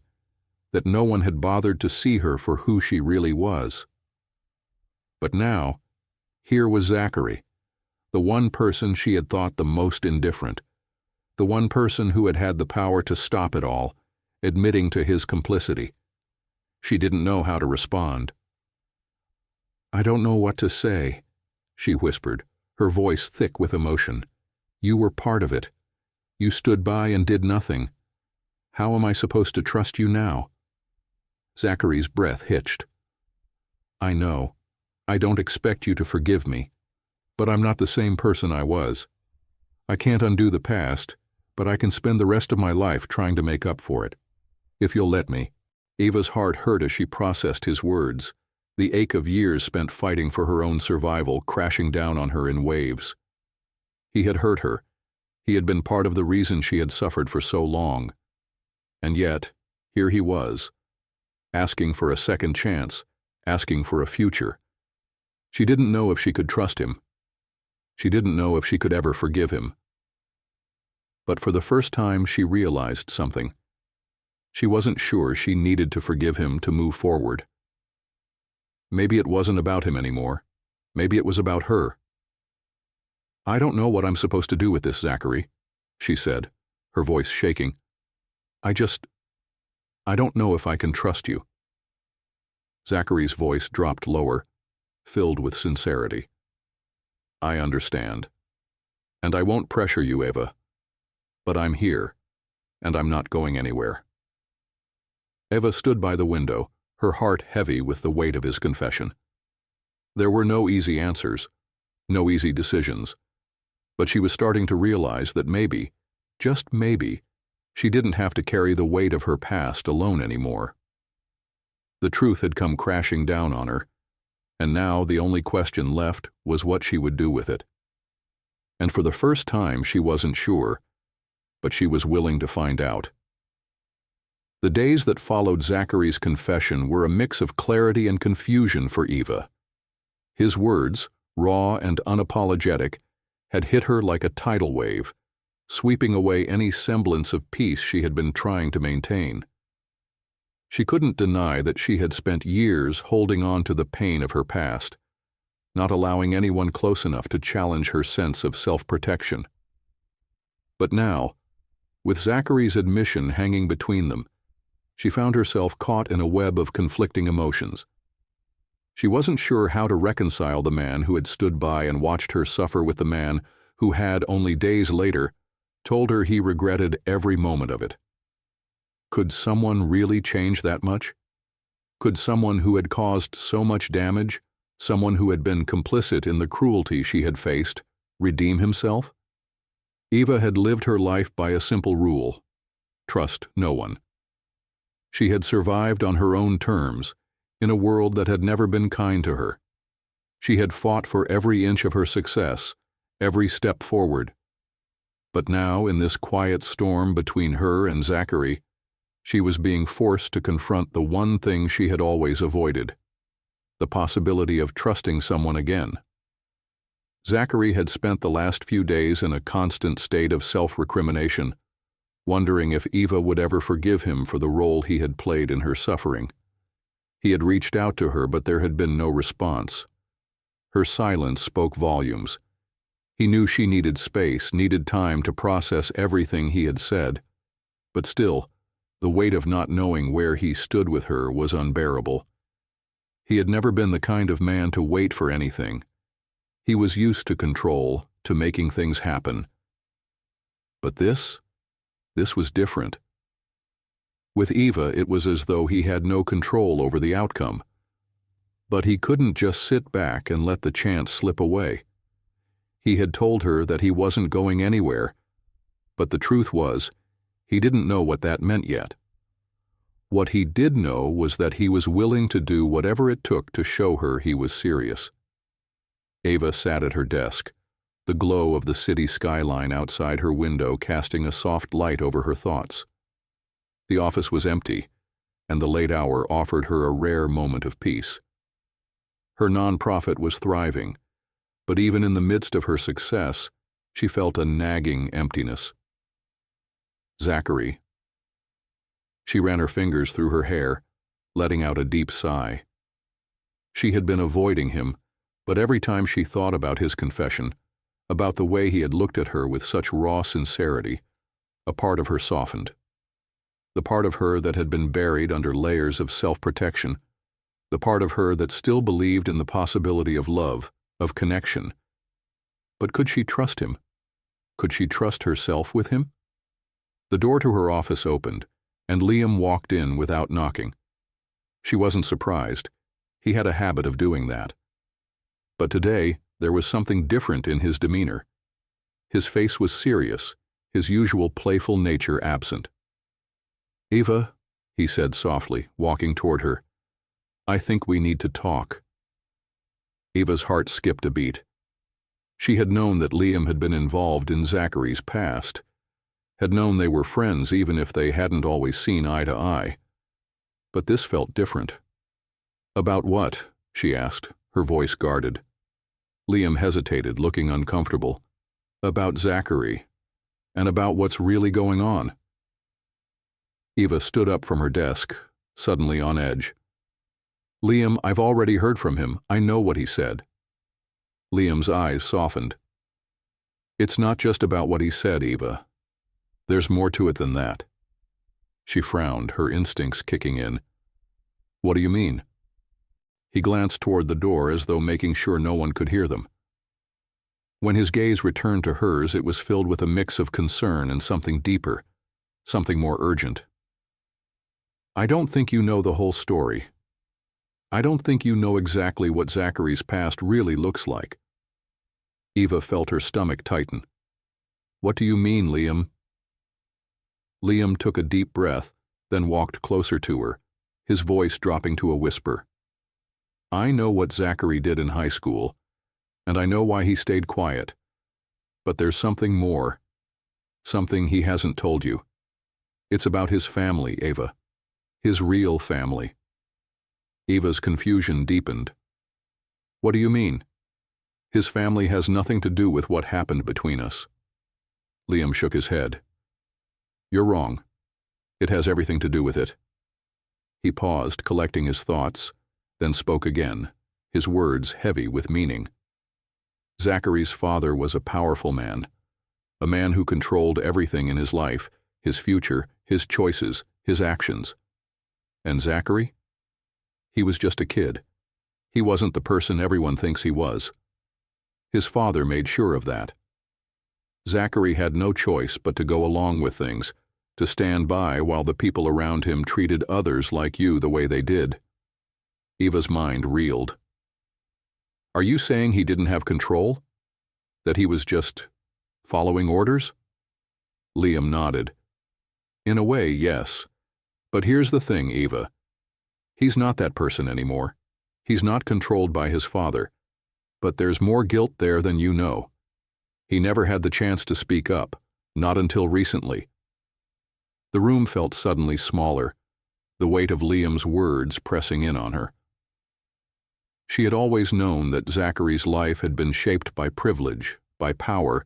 Speaker 1: that no one had bothered to see her for who she really was. But now, here was Zachary, the one person she had thought the most indifferent, the one person who had had the power to stop it all, admitting to his complicity. She didn't know how to respond. "I don't know what to say," she whispered, her voice thick with emotion. "You were part of it. You stood by and did nothing. How am I supposed to trust you now?" Zachary's breath hitched. "I know. I don't expect you to forgive me. But I'm not the same person I was. I can't undo the past, but I can spend the rest of my life trying to make up for it. If you'll let me." Eva's heart hurt as she processed his words, the ache of years spent fighting for her own survival crashing down on her in waves. He had hurt her. He had been part of the reason she had suffered for so long. And yet, here he was, asking for a second chance, asking for a future. She didn't know if she could trust him. She didn't know if she could ever forgive him. But for the first time she realized something. She wasn't sure she needed to forgive him to move forward. Maybe it wasn't about him anymore. Maybe it was about her. "I don't know what I'm supposed to do with this, Zachary," she said, her voice shaking. I don't know if I can trust you." Zachary's voice dropped lower, filled with sincerity. "I understand. And I won't pressure you, Eva. But I'm here, and I'm not going anywhere." Eva stood by the window, her heart heavy with the weight of his confession. There were no easy answers, no easy decisions, but she was starting to realize that maybe, just maybe, she didn't have to carry the weight of her past alone anymore. The truth had come crashing down on her, and now the only question left was what she would do with it. And for the first time she wasn't sure, but she was willing to find out. The days that followed Zachary's confession were a mix of clarity and confusion for Eva. His words, raw and unapologetic, had hit her like a tidal wave, sweeping away any semblance of peace she had been trying to maintain. She couldn't deny that she had spent years holding on to the pain of her past, not allowing anyone close enough to challenge her sense of self-protection. But now, with Zachary's admission hanging between them, she found herself caught in a web of conflicting emotions. She wasn't sure how to reconcile the man who had stood by and watched her suffer with the man who had, only days later, told her he regretted every moment of it. Could someone really change that much? Could someone who had caused so much damage, someone who had been complicit in the cruelty she had faced, redeem himself? Eva had lived her life by a simple rule: trust no one. She had survived on her own terms, in a world that had never been kind to her. She had fought for every inch of her success, every step forward. But now, in this quiet storm between her and Zachary, she was being forced to confront the one thing she had always avoided: the possibility of trusting someone again. Zachary had spent the last few days in a constant state of self-recrimination, wondering if Eva would ever forgive him for the role he had played in her suffering. He had reached out to her, but there had been no response. Her silence spoke volumes. He knew she needed space, needed time to process everything he had said. But still, the weight of not knowing where he stood with her was unbearable. He had never been the kind of man to wait for anything. He was used to control, to making things happen. But this was different. With Eva, it was as though he had no control over the outcome. But he couldn't just sit back and let the chance slip away. He had told her that he wasn't going anywhere, but the truth was, he didn't know what that meant yet. What he did know was that he was willing to do whatever it took to show her he was serious. Eva sat at her desk, the glow of the city skyline outside her window casting a soft light over her thoughts. The office was empty, and the late hour offered her a rare moment of peace. Her nonprofit was thriving, but even in the midst of her success, she felt a nagging emptiness. Zachary. She ran her fingers through her hair, letting out a deep sigh. She had been avoiding him, but every time she thought about his confession, about the way he had looked at her with such raw sincerity, a part of her softened. The part of her that had been buried under layers of self-protection, the part of her that still believed in the possibility of love, of connection. But could she trust him? Could she trust herself with him? The door to her office opened, and Liam walked in without knocking. She wasn't surprised. He had a habit of doing that. But today, there was something different in his demeanor. His face was serious, his usual playful nature absent. "Eva," he said softly, walking toward her, "I think we need to talk." Eva's heart skipped a beat. She had known that Liam had been involved in Zachary's past, had known they were friends even if they hadn't always seen eye to eye. But this felt different. "About what?" she asked, her voice guarded. Liam hesitated, looking uncomfortable. "About Zachary, and about what's really going on." Eva stood up from her desk, suddenly on edge. "Liam, I've already heard from him. I know what he said." Liam's eyes softened. "It's not just about what he said, Eva. There's more to it than that." She frowned, her instincts kicking in. "What do you mean?" He glanced toward the door as though making sure no one could hear them. When his gaze returned to hers, it was filled with a mix of concern and something deeper, something more urgent. "I don't think you know the whole story. I don't think you know exactly what Zachary's past really looks like." Eva felt her stomach tighten. "What do you mean, Liam?" Liam took a deep breath, then walked closer to her, his voice dropping to a whisper. I know what Zachary did in high school, and I know why he stayed quiet. But there's something more. Something he hasn't told you. It's about his family, Ava. His real family. Eva's confusion deepened. What do you mean? His family has nothing to do with what happened between us. Liam shook his head. You're wrong. It has everything to do with it. He paused, collecting his thoughts, then spoke again, his words heavy with meaning. Zachary's father was a powerful man, a man who controlled everything in his life, his future, his choices, his actions. And Zachary? He was just a kid. He wasn't the person everyone thinks he was. His father made sure of that. Zachary had no choice but to go along with things, to stand by while the people around him treated others like you the way they did. Eva's mind reeled. Are you saying he didn't have control? That he was just following orders? Liam nodded. In a way, yes. But here's the thing, Eva. He's not that person anymore. He's not controlled by his father. But there's more guilt there than you know. He never had the chance to speak up, not until recently. The room felt suddenly smaller, the weight of Liam's words pressing in on her. She had always known that Zachary's life had been shaped by privilege, by power,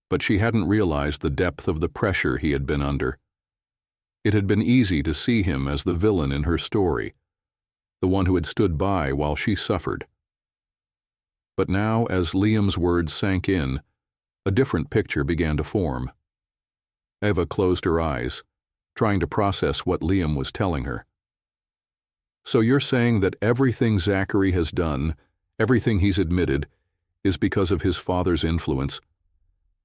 Speaker 1: but she hadn't realized the depth of the pressure he had been under. It had been easy to see him as the villain in her story, the one who had stood by while she suffered. But now, as Liam's words sank in, a different picture began to form. Eva closed her eyes, trying to process what Liam was telling her. So you're saying that everything Zachary has done, everything he's admitted, is because of his father's influence?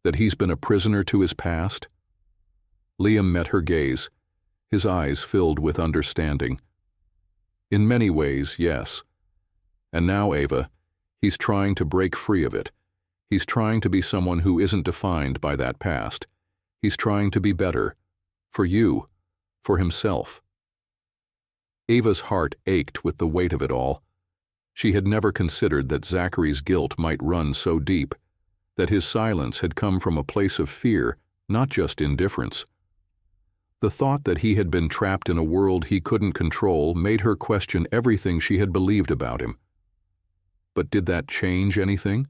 Speaker 1: That he's been a prisoner to his past? Liam met her gaze, his eyes filled with understanding. In many ways, yes. And now, Ava, he's trying to break free of it. He's trying to be someone who isn't defined by that past. He's trying to be better. For you. For himself. Ava's heart ached with the weight of it all. She had never considered that Zachary's guilt might run so deep, that his silence had come from a place of fear, not just indifference. The thought that he had been trapped in a world he couldn't control made her question everything she had believed about him. But did that change anything?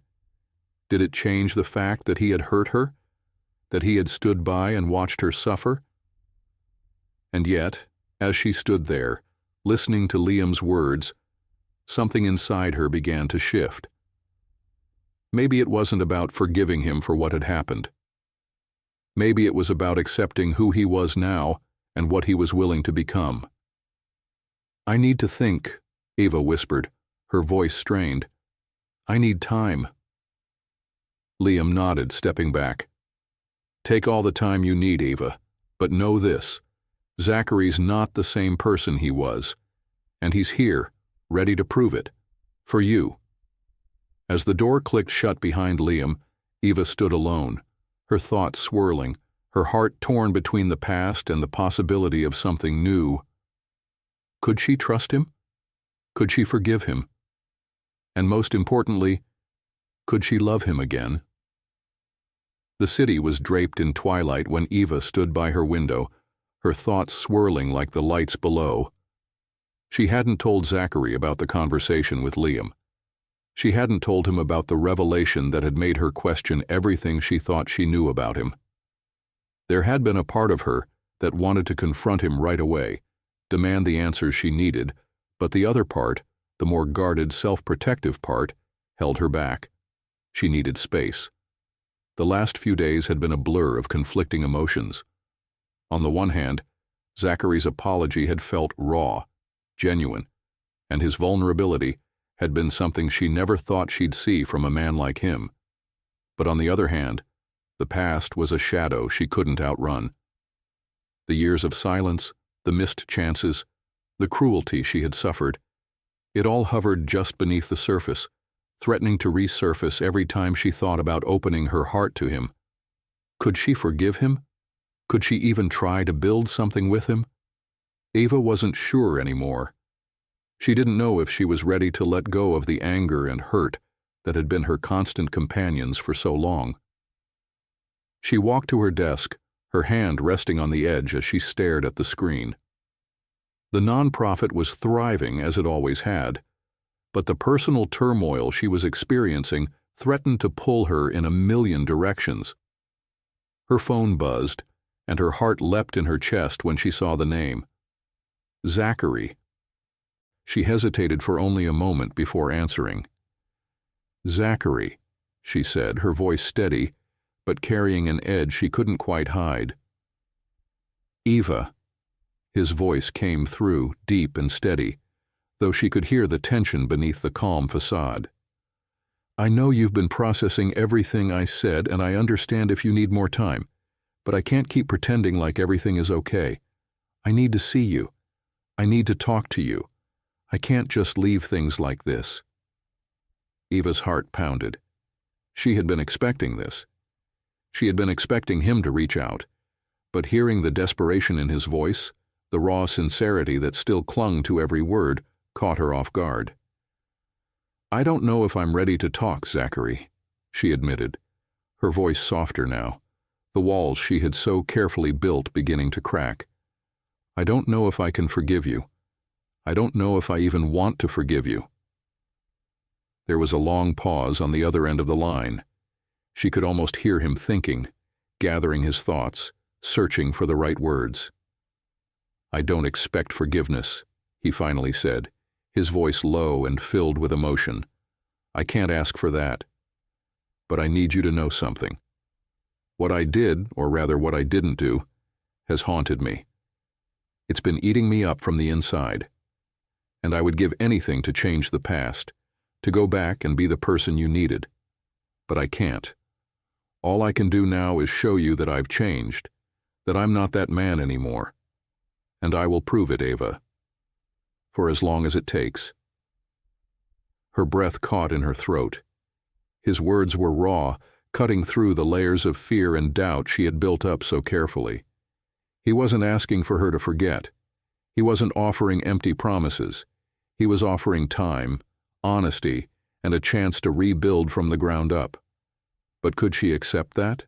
Speaker 1: Did it change the fact that he had hurt her? That he had stood by and watched her suffer? And yet, as she stood there, listening to Liam's words, something inside her began to shift. Maybe it wasn't about forgiving him for what had happened. Maybe it was about accepting who he was now and what he was willing to become. I need to think, Eva whispered, her voice strained. I need time. Liam nodded, stepping back. Take all the time you need, Eva, but know this. Zachary's not the same person he was, and he's here, ready to prove it, for you. As the door clicked shut behind Liam, Eva stood alone, her thoughts swirling, her heart torn between the past and the possibility of something new. Could she trust him? Could she forgive him? And most importantly, could she love him again? The city was draped in twilight when Eva stood by her window, her thoughts swirling like the lights below. She hadn't told Zachary about the conversation with Liam. She hadn't told him about the revelation that had made her question everything she thought she knew about him. There had been a part of her that wanted to confront him right away, demand the answers she needed, but the other part, the more guarded, self-protective part, held her back. She needed space. The last few days had been a blur of conflicting emotions. On the one hand, Zachary's apology had felt raw, genuine, and his vulnerability had been something she never thought she'd see from a man like him. But on the other hand, the past was a shadow she couldn't outrun. The years of silence, the missed chances, the cruelty she had suffered, it all hovered just beneath the surface, threatening to resurface every time she thought about opening her heart to him. Could she forgive him? Could she even try to build something with him? Ava wasn't sure anymore. She didn't know if she was ready to let go of the anger and hurt that had been her constant companions for so long. She walked to her desk, her hand resting on the edge as she stared at the screen. The nonprofit was thriving as it always had, but the personal turmoil she was experiencing threatened to pull her in a million directions. Her phone buzzed, and her heart leapt in her chest when she saw the name. Zachary. She hesitated for only a moment before answering. Zachary, she said, her voice steady, but carrying an edge she couldn't quite hide. Eva. His voice came through, deep and steady, though she could hear the tension beneath the calm facade. I know you've been processing everything I said, and I understand if you need more time, but I can't keep pretending like everything is okay. I need to see you. I need to talk to you. I can't just leave things like this. Eva's heart pounded. She had been expecting this. She had been expecting him to reach out, but hearing the desperation in his voice, the raw sincerity that still clung to every word, caught her off guard. I don't know if I'm ready to talk, Zachary, she admitted, her voice softer now, the walls she had so carefully built beginning to crack. I don't know if I can forgive you. I don't know if I even want to forgive you. There was a long pause on the other end of the line. She could almost hear him thinking, gathering his thoughts, searching for the right words. I don't expect forgiveness, he finally said, his voice low and filled with emotion. I can't ask for that. But I need you to know something. What I did, or rather what I didn't do, has haunted me. It's been eating me up from the inside. And I would give anything to change the past, to go back and be the person you needed. But I can't. All I can do now is show you that I've changed, that I'm not that man anymore. And I will prove it, Ava. For as long as it takes. Her breath caught in her throat. His words were raw, cutting through the layers of fear and doubt she had built up so carefully. He wasn't asking for her to forget. He wasn't offering empty promises. He was offering time, honesty, and a chance to rebuild from the ground up. But could she accept that?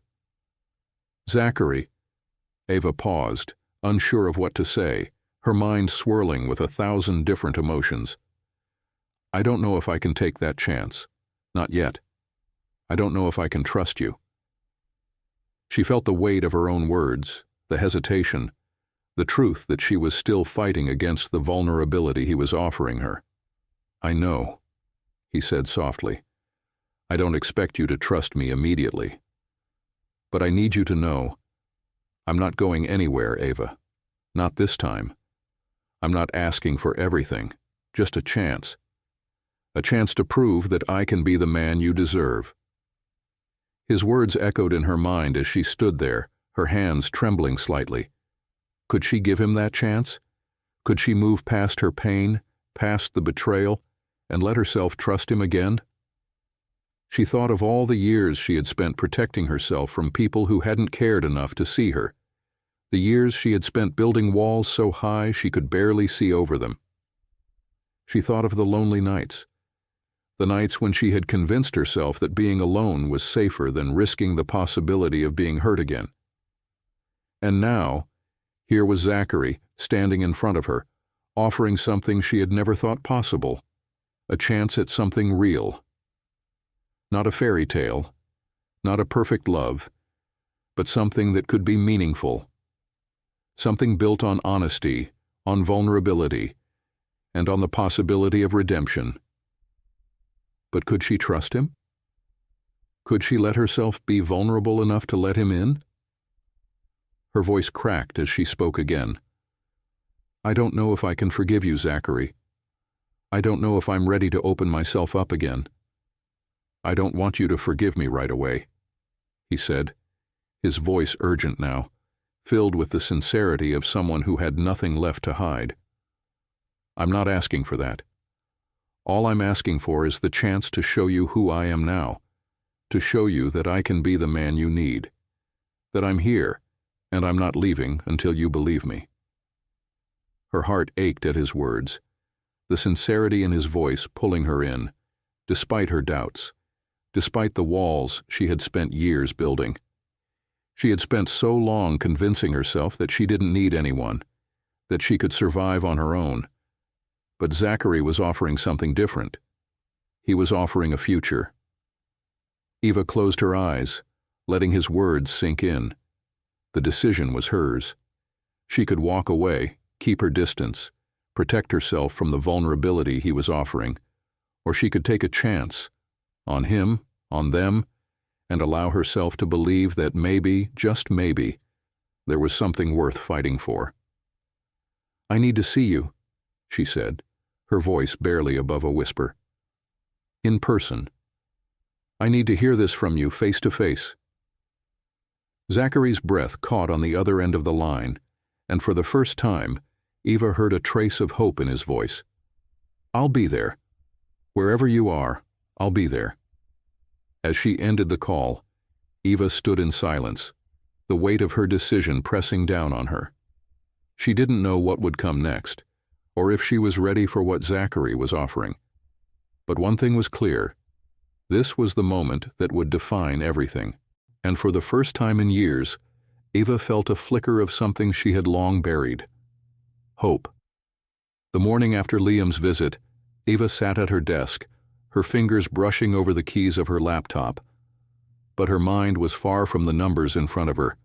Speaker 1: Zachary. Ava paused, unsure of what to say, her mind swirling with 1,000 different emotions. I don't know if I can take that chance. Not yet. I don't know if I can trust you. She felt the weight of her own words, the hesitation, the truth that she was still fighting against the vulnerability he was offering her. I know, he said softly. I don't expect you to trust me immediately. But I need you to know, I'm not going anywhere, Ava. Not this time. I'm not asking for everything, just a chance. A chance to prove that I can be the man you deserve. His words echoed in her mind as she stood there, her hands trembling slightly. Could she give him that chance? Could she move past her pain, past the betrayal, and let herself trust him again? She thought of all the years she had spent protecting herself from people who hadn't cared enough to see her, the years she had spent building walls so high she could barely see over them. She thought of the lonely nights, the nights when she had convinced herself that being alone was safer than risking the possibility of being hurt again. And now, here was Zachary, standing in front of her, offering something she had never thought possible, a chance at something real. Not a fairy tale, not a perfect love, but something that could be meaningful. Something built on honesty, on vulnerability, and on the possibility of redemption. But could she trust him? Could she let herself be vulnerable enough to let him in? Her voice cracked as she spoke again. I don't know if I can forgive you, Zachary. I don't know if I'm ready to open myself up again. I don't want you to forgive me right away, he said, his voice urgent now, filled with the sincerity of someone who had nothing left to hide. I'm not asking for that. All I'm asking for is the chance to show you who I am now, to show you that I can be the man you need, that I'm here, And I'm not leaving until you believe me." Her heart ached at his words, the sincerity in his voice pulling her in, despite her doubts, despite the walls she had spent years building. She had spent so long convincing herself that she didn't need anyone, that she could survive on her own. But Zachary was offering something different. He was offering a future. Eva closed her eyes, letting his words sink in. The decision was hers. She could walk away, keep her distance, protect herself from the vulnerability he was offering, or she could take a chance, on him, on them, and allow herself to believe that maybe, just maybe, there was something worth fighting for. "I need to see you," she said, her voice barely above a whisper. "In person. I need to hear this from you face to face." Zachary's breath caught on the other end of the line, and for the first time, Eva heard a trace of hope in his voice. "I'll be there. Wherever you are, I'll be there." As she ended the call, Eva stood in silence, the weight of her decision pressing down on her. She didn't know what would come next, or if she was ready for what Zachary was offering. But one thing was clear. This was the moment that would define everything. And for the first time in years, Eva felt a flicker of something she had long buried. Hope. The morning after Liam's visit, Eva sat at her desk, her fingers brushing over the keys of her laptop. But her mind was far from the numbers in front of her.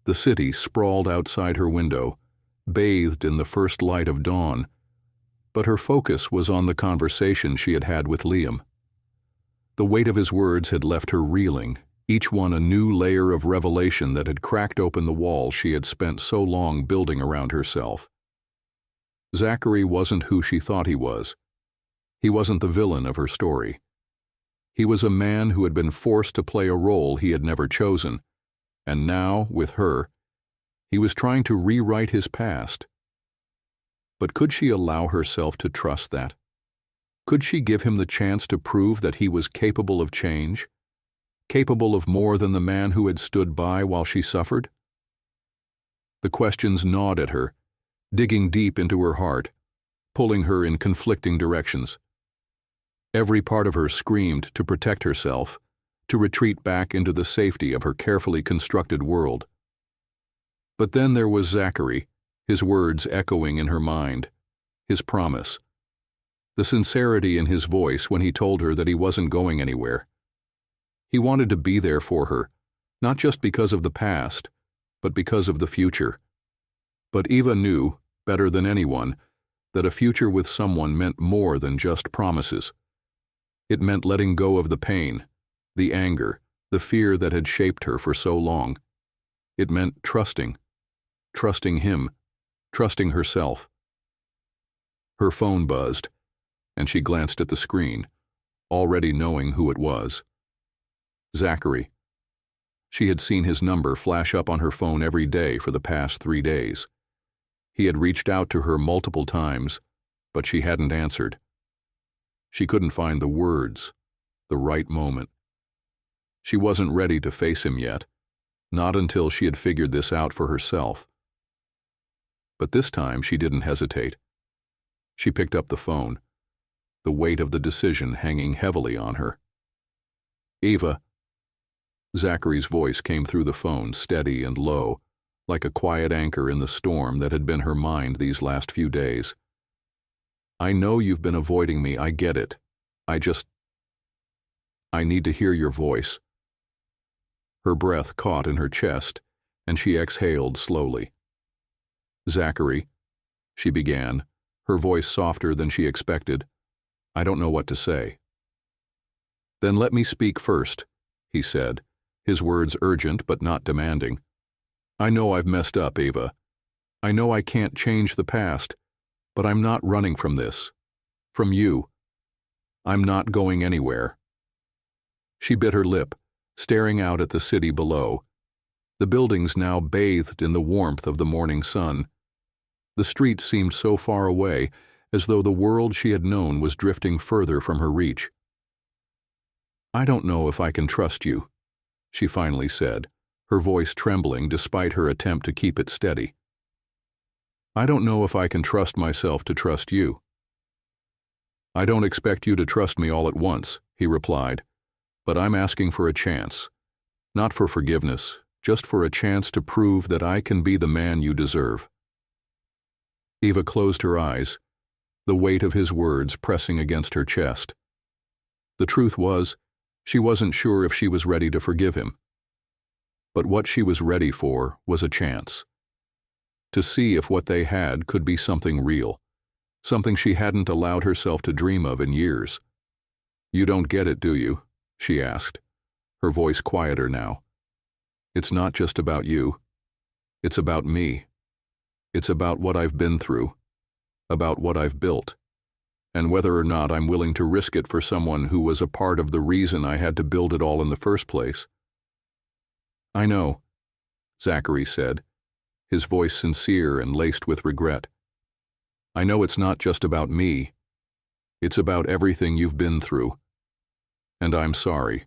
Speaker 1: The city sprawled outside her window, bathed in the first light of dawn, but her focus was on the conversation she had had with Liam. The weight of his words had left her reeling, each one a new layer of revelation that had cracked open the wall she had spent so long building around herself. Zachary wasn't who she thought he was. He wasn't the villain of her story. He was a man who had been forced to play a role he had never chosen, and now, with her, he was trying to rewrite his past. But could she allow herself to trust that? Could she give him the chance to prove that he was capable of change, capable of more than the man who had stood by while she suffered? The questions gnawed at her, digging deep into her heart, pulling her in conflicting directions. Every part of her screamed to protect herself, to retreat back into the safety of her carefully constructed world. But then there was Zachary, his words echoing in her mind, his promise, the sincerity in his voice when he told her that he wasn't going anywhere. He wanted to be there for her, not just because of the past, but because of the future. But Eva knew, better than anyone, that a future with someone meant more than just promises. It meant letting go of the pain, the anger, the fear that had shaped her for so long. It meant trusting him, trusting herself. Her phone buzzed, and she glanced at the screen, already knowing who it was. Zachary. She had seen his number flash up on her phone every day for the past 3 days. He had reached out to her multiple times, but she hadn't answered. She couldn't find the words, the right moment. She wasn't ready to face him yet, not until she had figured this out for herself. But this time she didn't hesitate. She picked up the phone, the weight of the decision hanging heavily on her. "Eva." Zachary's voice came through the phone, steady and low, like a quiet anchor in the storm that had been her mind these last few days. "I know you've been avoiding me, I get it. I need to hear your voice." Her breath caught in her chest, and she exhaled slowly. "Zachary," she began, her voice softer than she expected. "I don't know what to say." "Then let me speak first," he said, his words urgent but not demanding. "I know I've messed up, Eva. I know I can't change the past, but I'm not running from this. From you. I'm not going anywhere." She bit her lip, staring out at the city below. The buildings now bathed in the warmth of the morning sun. The streets seemed so far away, as though the world she had known was drifting further from her reach. "I don't know if I can trust you," she finally said, her voice trembling despite her attempt to keep it steady. "I don't know if I can trust myself to trust you." "I don't expect you to trust me all at once," he replied, "but I'm asking for a chance. Not for forgiveness, just for a chance to prove that I can be the man you deserve." Eva closed her eyes, the weight of his words pressing against her chest. The truth was, she wasn't sure if she was ready to forgive him. But what she was ready for was a chance. To see if what they had could be something real, something she hadn't allowed herself to dream of in years. "You don't get it, do you?" she asked, her voice quieter now. "It's not just about you. It's about me. It's about what I've been through, about what I've built, and whether or not I'm willing to risk it for someone who was a part of the reason I had to build it all in the first place." "I know," Zachary said, his voice sincere and laced with regret. "I know it's not just about me. It's about everything you've been through. And I'm sorry.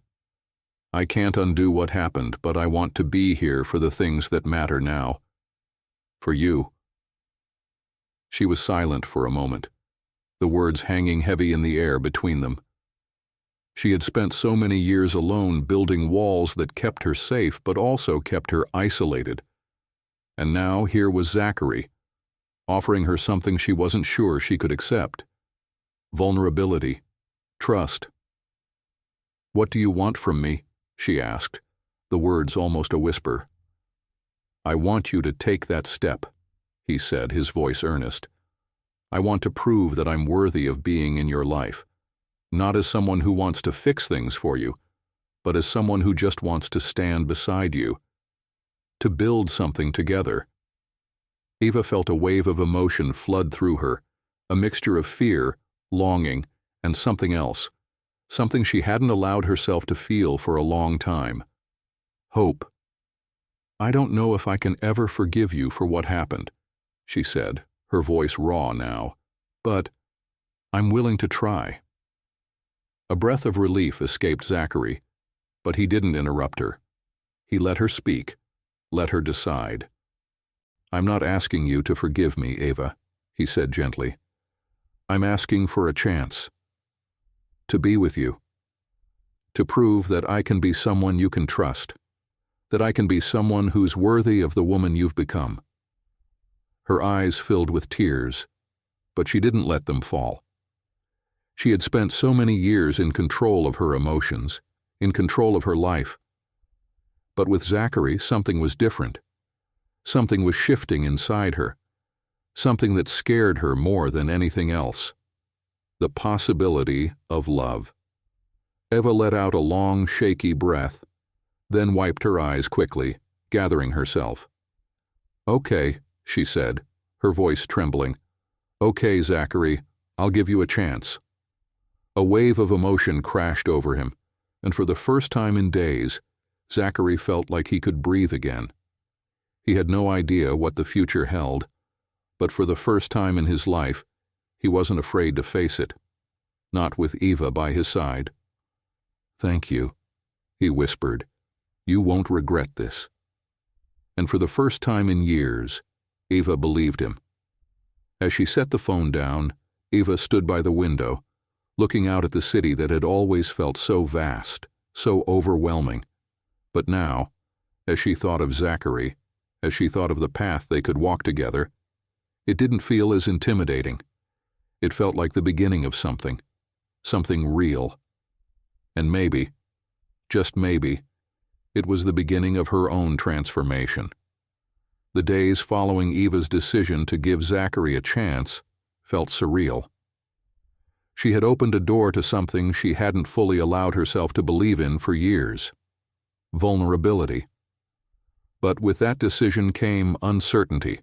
Speaker 1: I can't undo what happened, but I want to be here for the things that matter now. For you." She was silent for a moment, the words hanging heavy in the air between them. She had spent so many years alone building walls that kept her safe but also kept her isolated. And now here was Zachary, offering her something she wasn't sure she could accept. Vulnerability, trust. "What do you want from me?" she asked, the words almost a whisper. "I want you to take that step," he said, his voice earnest. "I want to prove that I'm worthy of being in your life, not as someone who wants to fix things for you, but as someone who just wants to stand beside you, to build something together." Eva felt a wave of emotion flood through her, a mixture of fear, longing, and something else, something she hadn't allowed herself to feel for a long time. Hope. "I don't know if I can ever forgive you for what happened," she said, her voice raw now, "but I'm willing to try." A breath of relief escaped Zachary, but he didn't interrupt her. He let her speak, let her decide. "I'm not asking you to forgive me, Eva," he said gently. "I'm asking for a chance. To be with you. To prove that I can be someone you can trust. That I can be someone who's worthy of the woman you've become." Her eyes filled with tears, but she didn't let them fall. She had spent so many years in control of her emotions, in control of her life. But with Zachary, something was different. Something was shifting inside her, something that scared her more than anything else. The possibility of love. Eva let out a long, shaky breath, then wiped her eyes quickly, gathering herself. "Okay," she said, her voice trembling. "Okay, Zachary, I'll give you a chance." A wave of emotion crashed over him, and for the first time in days, Zachary felt like he could breathe again. He had no idea what the future held, but for the first time in his life, he wasn't afraid to face it, not with Eva by his side. "Thank you," he whispered. "You won't regret this." And for the first time in years, Eva believed him. As she set the phone down, Eva stood by the window, looking out at the city that had always felt so vast, so overwhelming. But now, as she thought of Zachary, as she thought of the path they could walk together, it didn't feel as intimidating. It felt like the beginning of something real. And maybe, just maybe, it was the beginning of her own transformation. The days following Eva's decision to give Zachary a chance felt surreal. She had opened a door to something she hadn't fully allowed herself to believe in for years. Vulnerability. But with that decision came uncertainty,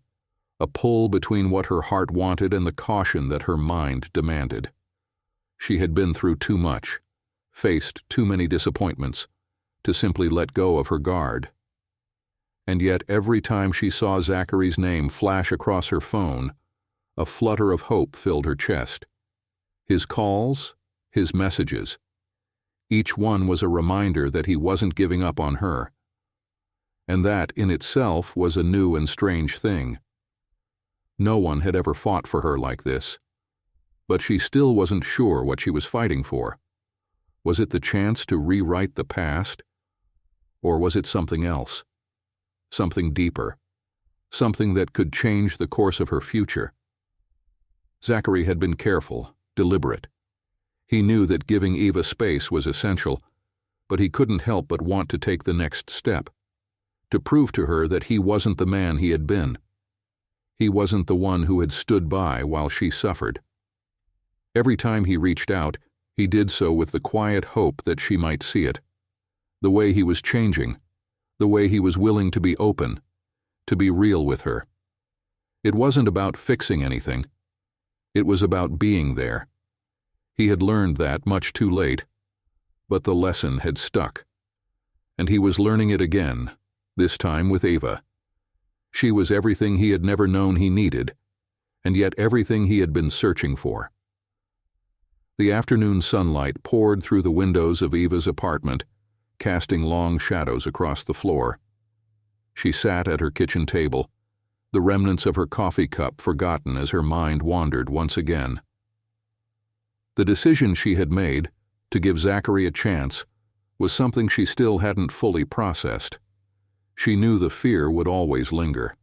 Speaker 1: a pull between what her heart wanted and the caution that her mind demanded. She had been through too much, faced too many disappointments, to simply let go of her guard. And yet every time she saw Zachary's name flash across her phone, a flutter of hope filled her chest. His calls, his messages. Each one was a reminder that he wasn't giving up on her. and that in itself was a new and strange thing. No one had ever fought for her like this, but she still wasn't sure what she was fighting for. Was it the chance to rewrite the past? Or was it something else? Something deeper? Something that could change the course of her future? Zachary had been careful, deliberate. He knew that giving Eva space was essential, but he couldn't help but want to take the next step, to prove to her that he wasn't the man he had been. He wasn't the one who had stood by while she suffered. Every time he reached out, he did so with the quiet hope that she might see it. The way he was changing, the way he was willing to be open, to be real with her. It wasn't about fixing anything. It was about being there. He had learned that much too late, but the lesson had stuck. And he was learning it again, this time with Eva. She was everything he had never known he needed, and yet everything he had been searching for. The afternoon sunlight poured through the windows of Eva's apartment, casting long shadows across the floor. She sat at her kitchen table, the remnants of her coffee cup forgotten as her mind wandered once again. The decision she had made, to give Zachary a chance, was something she still hadn't fully processed. She knew the fear would always linger.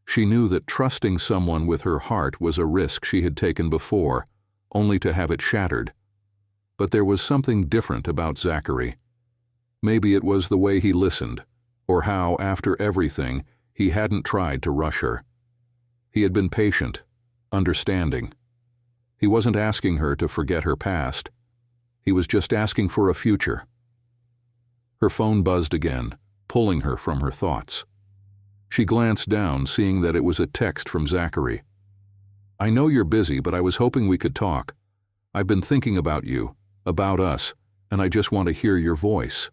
Speaker 1: She knew that trusting someone with her heart was a risk she had taken before, only to have it shattered. But there was something different about Zachary. Maybe it was the way he listened, or how, after everything, he hadn't tried to rush her. He had been patient, understanding. He wasn't asking her to forget her past. He was just asking for a future. Her phone buzzed again, pulling her from her thoughts. She glanced down, seeing that it was a text from Zachary. "I know you're busy, but I was hoping we could talk. I've been thinking about you, about us, and I just want to hear your voice."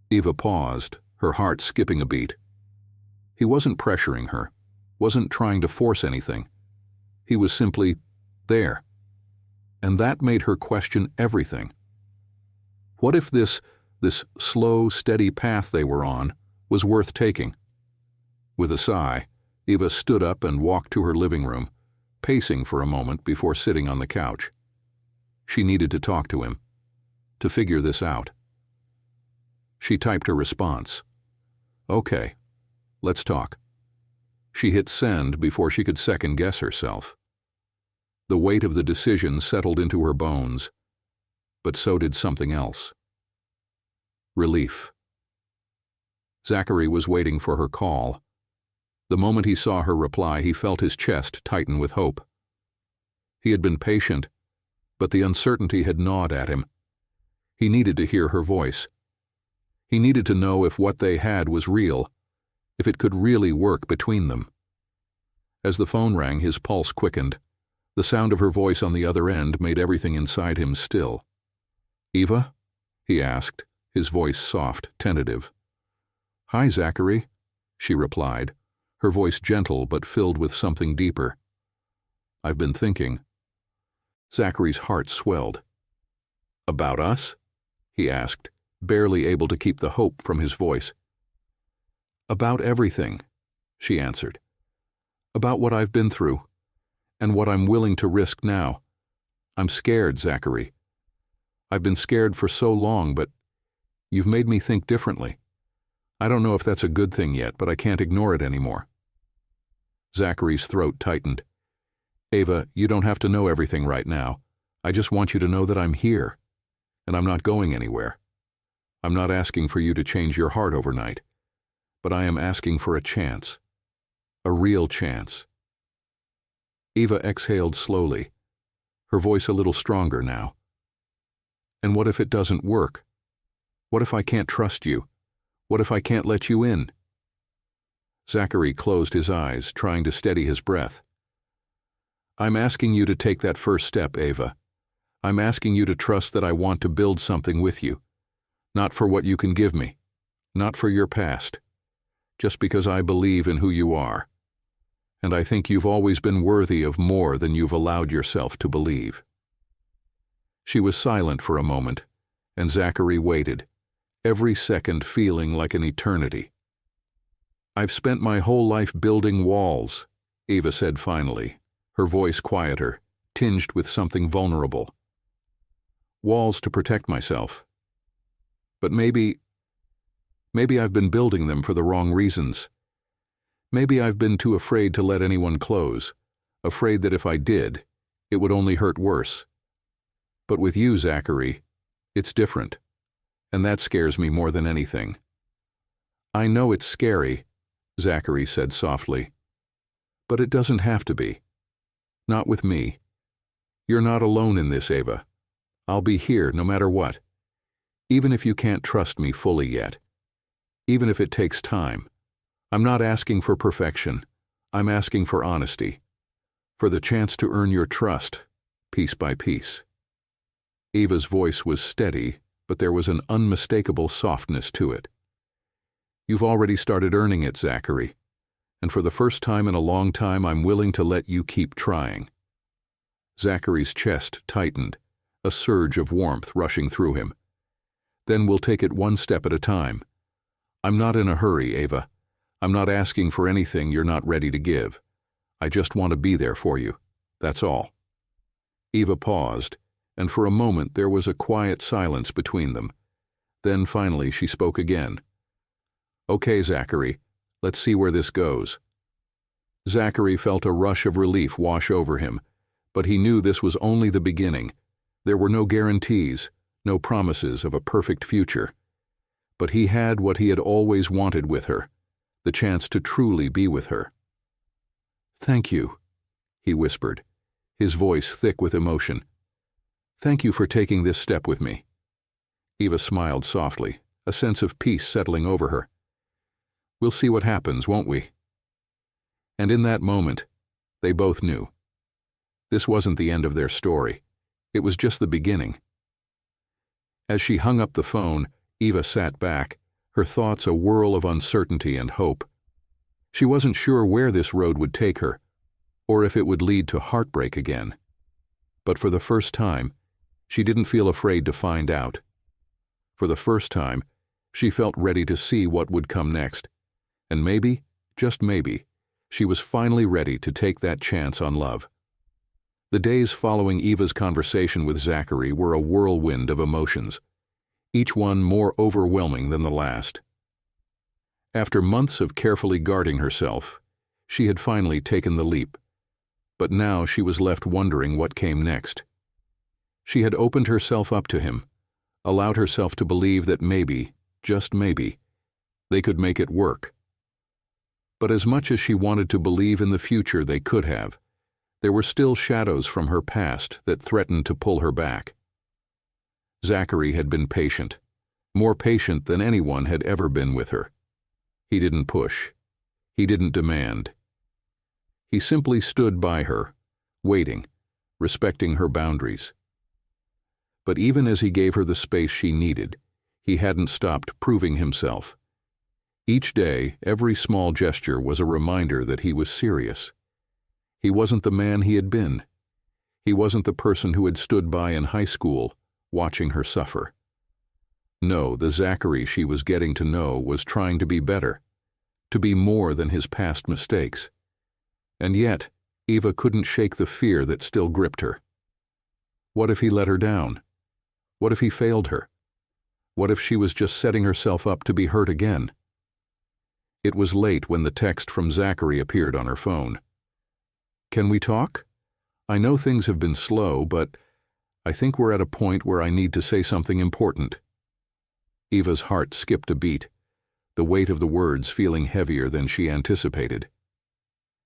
Speaker 1: Eva paused, her heart skipping a beat. He wasn't pressuring her, wasn't trying to force anything. He was simply there. And that made her question everything. What if this slow, steady path they were on was worth taking? With a sigh, Eva stood up and walked to her living room, pacing for a moment before sitting on the couch. She needed to talk to him, to figure this out. She typed her response. "Okay, let's talk." She hit send before she could second-guess herself. The weight of the decision settled into her bones, but so did something else. Relief. Zachary was waiting for her call. The moment he saw her reply, he felt his chest tighten with hope. He had been patient, but the uncertainty had gnawed at him. He needed to hear her voice. He needed to know if what they had was real, if it could really work between them. As the phone rang, his pulse quickened. The sound of her voice on the other end made everything inside him still. "Eva?" he asked, his voice soft, tentative. "Hi, Zachary," she replied, her voice gentle but filled with something deeper. "I've been thinking." Zachary's heart swelled. "About us?" he asked, barely able to keep the hope from his voice. "About everything," she answered. "About what I've been through, and what I'm willing to risk now. I'm scared, Zachary. I've been scared for so long, but you've made me think differently. I don't know if that's a good thing yet, but I can't ignore it anymore." Zachary's throat tightened. "Eva, you don't have to know everything right now. I just want you to know that I'm here, and I'm not going anywhere. I'm not asking for you to change your heart overnight, but I am asking for a chance. A real chance." Eva exhaled slowly, her voice a little stronger now. "And what if it doesn't work? What if I can't trust you? What if I can't let you in?" Zachary closed his eyes, trying to steady his breath. "I'm asking you to take that first step, Eva. I'm asking you to trust that I want to build something with you. Not for what you can give me, not for your past, just because I believe in who you are. And I think you've always been worthy of more than you've allowed yourself to believe." She was silent for a moment, and Zachary waited, every second feeling like an eternity. I've spent my whole life building walls, Eva said finally, her voice quieter, tinged with something vulnerable. Walls to protect myself. But maybe I've been building them for the wrong reasons. Maybe I've been too afraid to let anyone close, afraid that if I did, it would only hurt worse. But with you, Zachary, it's different, and that scares me more than anything. I know it's scary, Zachary said softly, but it doesn't have to be. Not with me. You're not alone in this, Eva. I'll be here no matter what, even if you can't trust me fully yet. Even if it takes time. I'm not asking for perfection. I'm asking for honesty, for the chance to earn your trust, piece by piece. Eva's voice was steady, but there was an unmistakable softness to it. You've already started earning it, Zachary, and for the first time in a long time I'm willing to let you keep trying. Zachary's chest tightened, a surge of warmth rushing through him. Then we'll take it one step at a time. I'm not in a hurry, Eva. I'm not asking for anything you're not ready to give. I just want to be there for you. That's all. Eva paused, and for a moment there was a quiet silence between them. Then finally she spoke again. Okay, Zachary, let's see where this goes. Zachary felt a rush of relief wash over him, but he knew this was only the beginning. There were no guarantees, no promises of a perfect future. But he had what he had always wanted with her, the chance to truly be with her. Thank you, he whispered, his voice thick with emotion. Thank you for taking this step with me. Eva smiled softly, a sense of peace settling over her. We'll see what happens, won't we? And in that moment, they both knew. This wasn't the end of their story. It was just the beginning. As she hung up the phone, Eva sat back, her thoughts a whirl of uncertainty and hope. She wasn't sure where this road would take her, or if it would lead to heartbreak again. But for the first time, she didn't feel afraid to find out. For the first time, she felt ready to see what would come next. And maybe, just maybe, she was finally ready to take that chance on love. The days following Eva's conversation with Zachary were a whirlwind of emotions, each one more overwhelming than the last. After months of carefully guarding herself, she had finally taken the leap. But now she was left wondering what came next. She had opened herself up to him, allowed herself to believe that maybe, just maybe, they could make it work. But as much as she wanted to believe in the future they could have, there were still shadows from her past that threatened to pull her back. Zachary had been patient, more patient than anyone had ever been with her. He didn't push. He didn't demand. He simply stood by her, waiting, respecting her boundaries. But even as he gave her the space she needed, he hadn't stopped proving himself. Each day, every small gesture was a reminder that he was serious. He wasn't the man he had been. He wasn't the person who had stood by in high school, watching her suffer. No, the Zachary she was getting to know was trying to be better, to be more than his past mistakes. And yet, Eva couldn't shake the fear that still gripped her. What if he let her down? What if he failed her? What if she was just setting herself up to be hurt again? It was late when the text from Zachary appeared on her phone. Can we talk? I know things have been slow, but I think we're at a point where I need to say something important. Eva's heart skipped a beat, the weight of the words feeling heavier than she anticipated.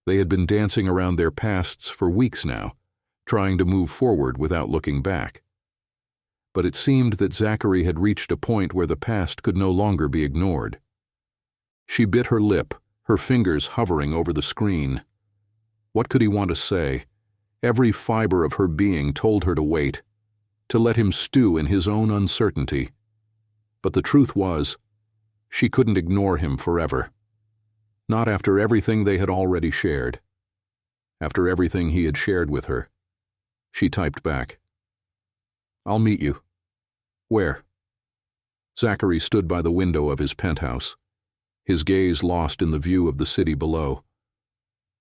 Speaker 1: They had been dancing around their pasts for weeks now, trying to move forward without looking back. But it seemed that Zachary had reached a point where the past could no longer be ignored. She bit her lip, her fingers hovering over the screen. What could he want to say? Every fiber of her being told her to wait, to let him stew in his own uncertainty. But the truth was, she couldn't ignore him forever. Not after everything they had already shared. After everything he had shared with her. She typed back, "I'll meet you." "Where?" Zachary stood by the window of his penthouse. his gaze lost in the view of the city below.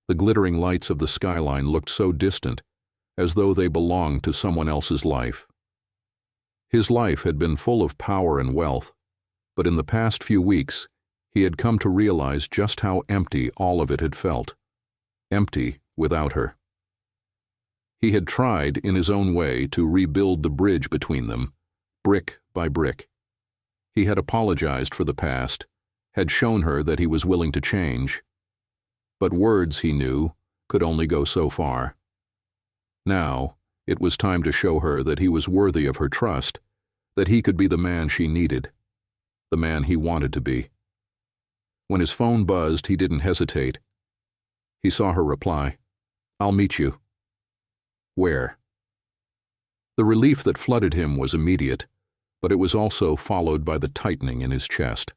Speaker 1: The glittering lights of the skyline looked so distant, as though they belonged to someone else's life. His life had been full of power and wealth, but in the past few weeks, he had come to realize just how empty all of it had felt. Empty without her. He had tried, in his own way, to rebuild the bridge between them, brick by brick. He had apologized for the past, had shown her that he was willing to change. But words, he knew, could only go so far. Now, it was time to show her that he was worthy of her trust, that he could be the man she needed, the man he wanted to be. When his phone buzzed, he didn't hesitate. He saw her reply, "I'll meet you." Where? The relief that flooded him was immediate, but it was also followed by the tightening in his chest.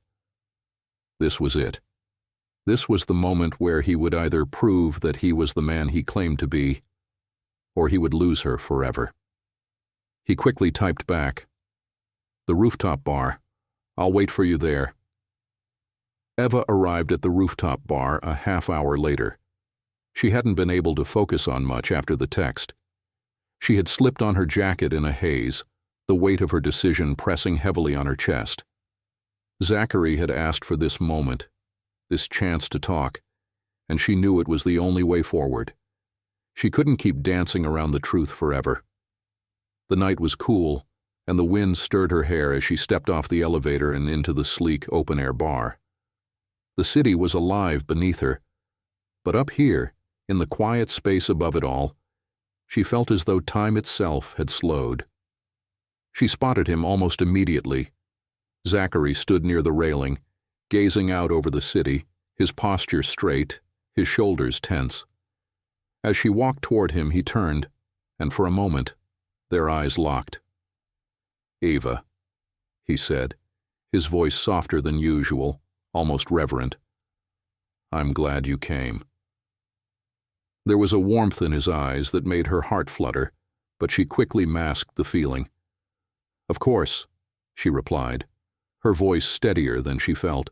Speaker 1: This was it. This was the moment where he would either prove that he was the man he claimed to be, or he would lose her forever. He quickly typed back, "The rooftop bar. I'll wait for you there." Eva arrived at the rooftop bar a half-hour later. She hadn't been able to focus on much after the text. She had slipped on her jacket in a haze, the weight of her decision pressing heavily on her chest. Zachary had asked for this moment, this chance to talk, and she knew it was the only way forward. She couldn't keep dancing around the truth forever. The night was cool, and the wind stirred her hair as she stepped off the elevator and into the sleek open-air bar. The city was alive beneath her, but up here, in the quiet space above it all, she felt as though time itself had slowed. She spotted him almost immediately. Zachary stood near the railing, gazing out over the city, his posture straight, his shoulders tense. As she walked toward him, he turned, and for a moment, their eyes locked. "Eva," he said, his voice softer than usual, almost reverent. "I'm glad you came." There was a warmth in his eyes that made her heart flutter, but she quickly masked the feeling. "Of course," she replied, her voice steadier than she felt.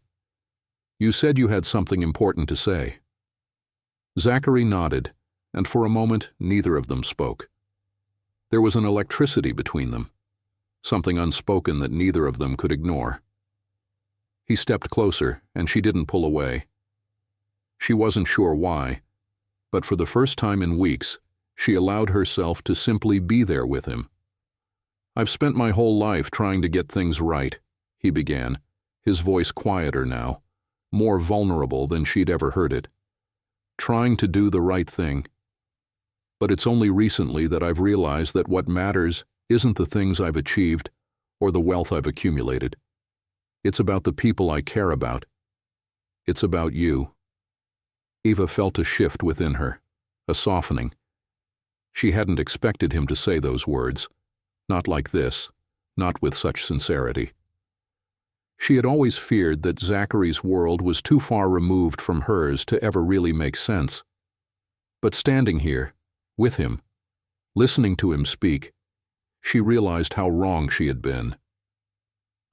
Speaker 1: "You said you had something important to say." Zachary nodded, and for a moment neither of them spoke. There was an electricity between them, something unspoken that neither of them could ignore. He stepped closer, and she didn't pull away. She wasn't sure why, but for the first time in weeks, she allowed herself to simply be there with him. "I've spent my whole life trying to get things right," he began, his voice quieter now, more vulnerable than she'd ever heard it. "Trying to do the right thing. But it's only recently that I've realized that what matters isn't the things I've achieved or the wealth I've accumulated. It's about the people I care about. It's about you." Eva felt a shift within her, a softening. She hadn't expected him to say those words, not like this, not with such sincerity. She had always feared that Zachary's world was too far removed from hers to ever really make sense. But standing here, with him, listening to him speak, she realized how wrong she had been.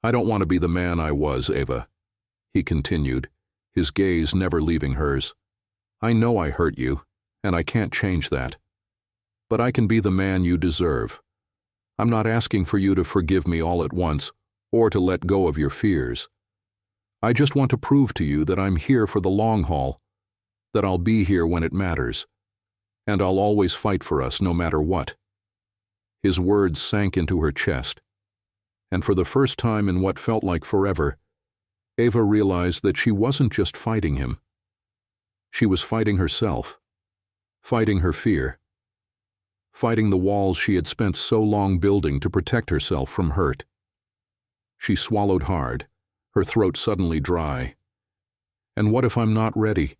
Speaker 1: "I don't want to be the man I was, Eva," he continued, his gaze never leaving hers. "I know I hurt you, and I can't change that. But I can be the man you deserve. I'm not asking for you to forgive me all at once, or to let go of your fears. I just want to prove to you that I'm here for the long haul, that I'll be here when it matters, and I'll always fight for us no matter what." His words sank into her chest, and for the first time in what felt like forever, Eva realized that she wasn't just fighting him. She was fighting herself, fighting her fear, fighting the walls she had spent so long building to protect herself from hurt. She swallowed hard, her throat suddenly dry. "And what if I'm not ready?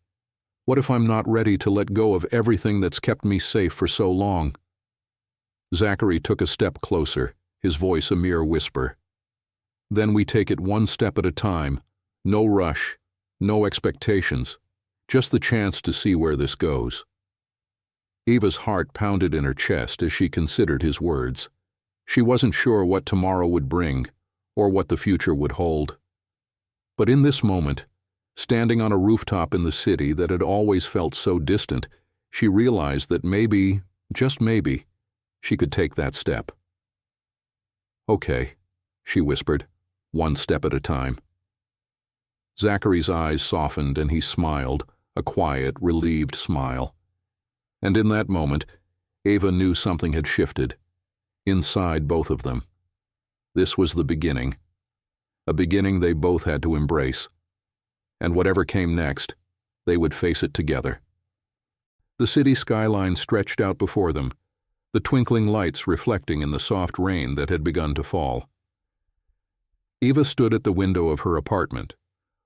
Speaker 1: What if I'm not ready to let go of everything that's kept me safe for so long?" Zachary took a step closer, his voice a mere whisper. "Then we take it one step at a time, no rush, no expectations, just the chance to see where this goes." Eva's heart pounded in her chest as she considered his words. She wasn't sure what tomorrow would bring, or what the future would hold. But in this moment, Standing on a rooftop in the city that had always felt so distant, she realized that maybe, just maybe, she could take that step. "Okay," she whispered, one step at a time. Zachary's eyes softened and he smiled, a quiet, relieved smile. And in that moment, Ava knew something had shifted, inside both of them. This was the beginning, a beginning they both had to embrace. And whatever came next, they would face it together. The city skyline stretched out before them, the twinkling lights reflecting in the soft rain that had begun to fall. Eva stood at the window of her apartment,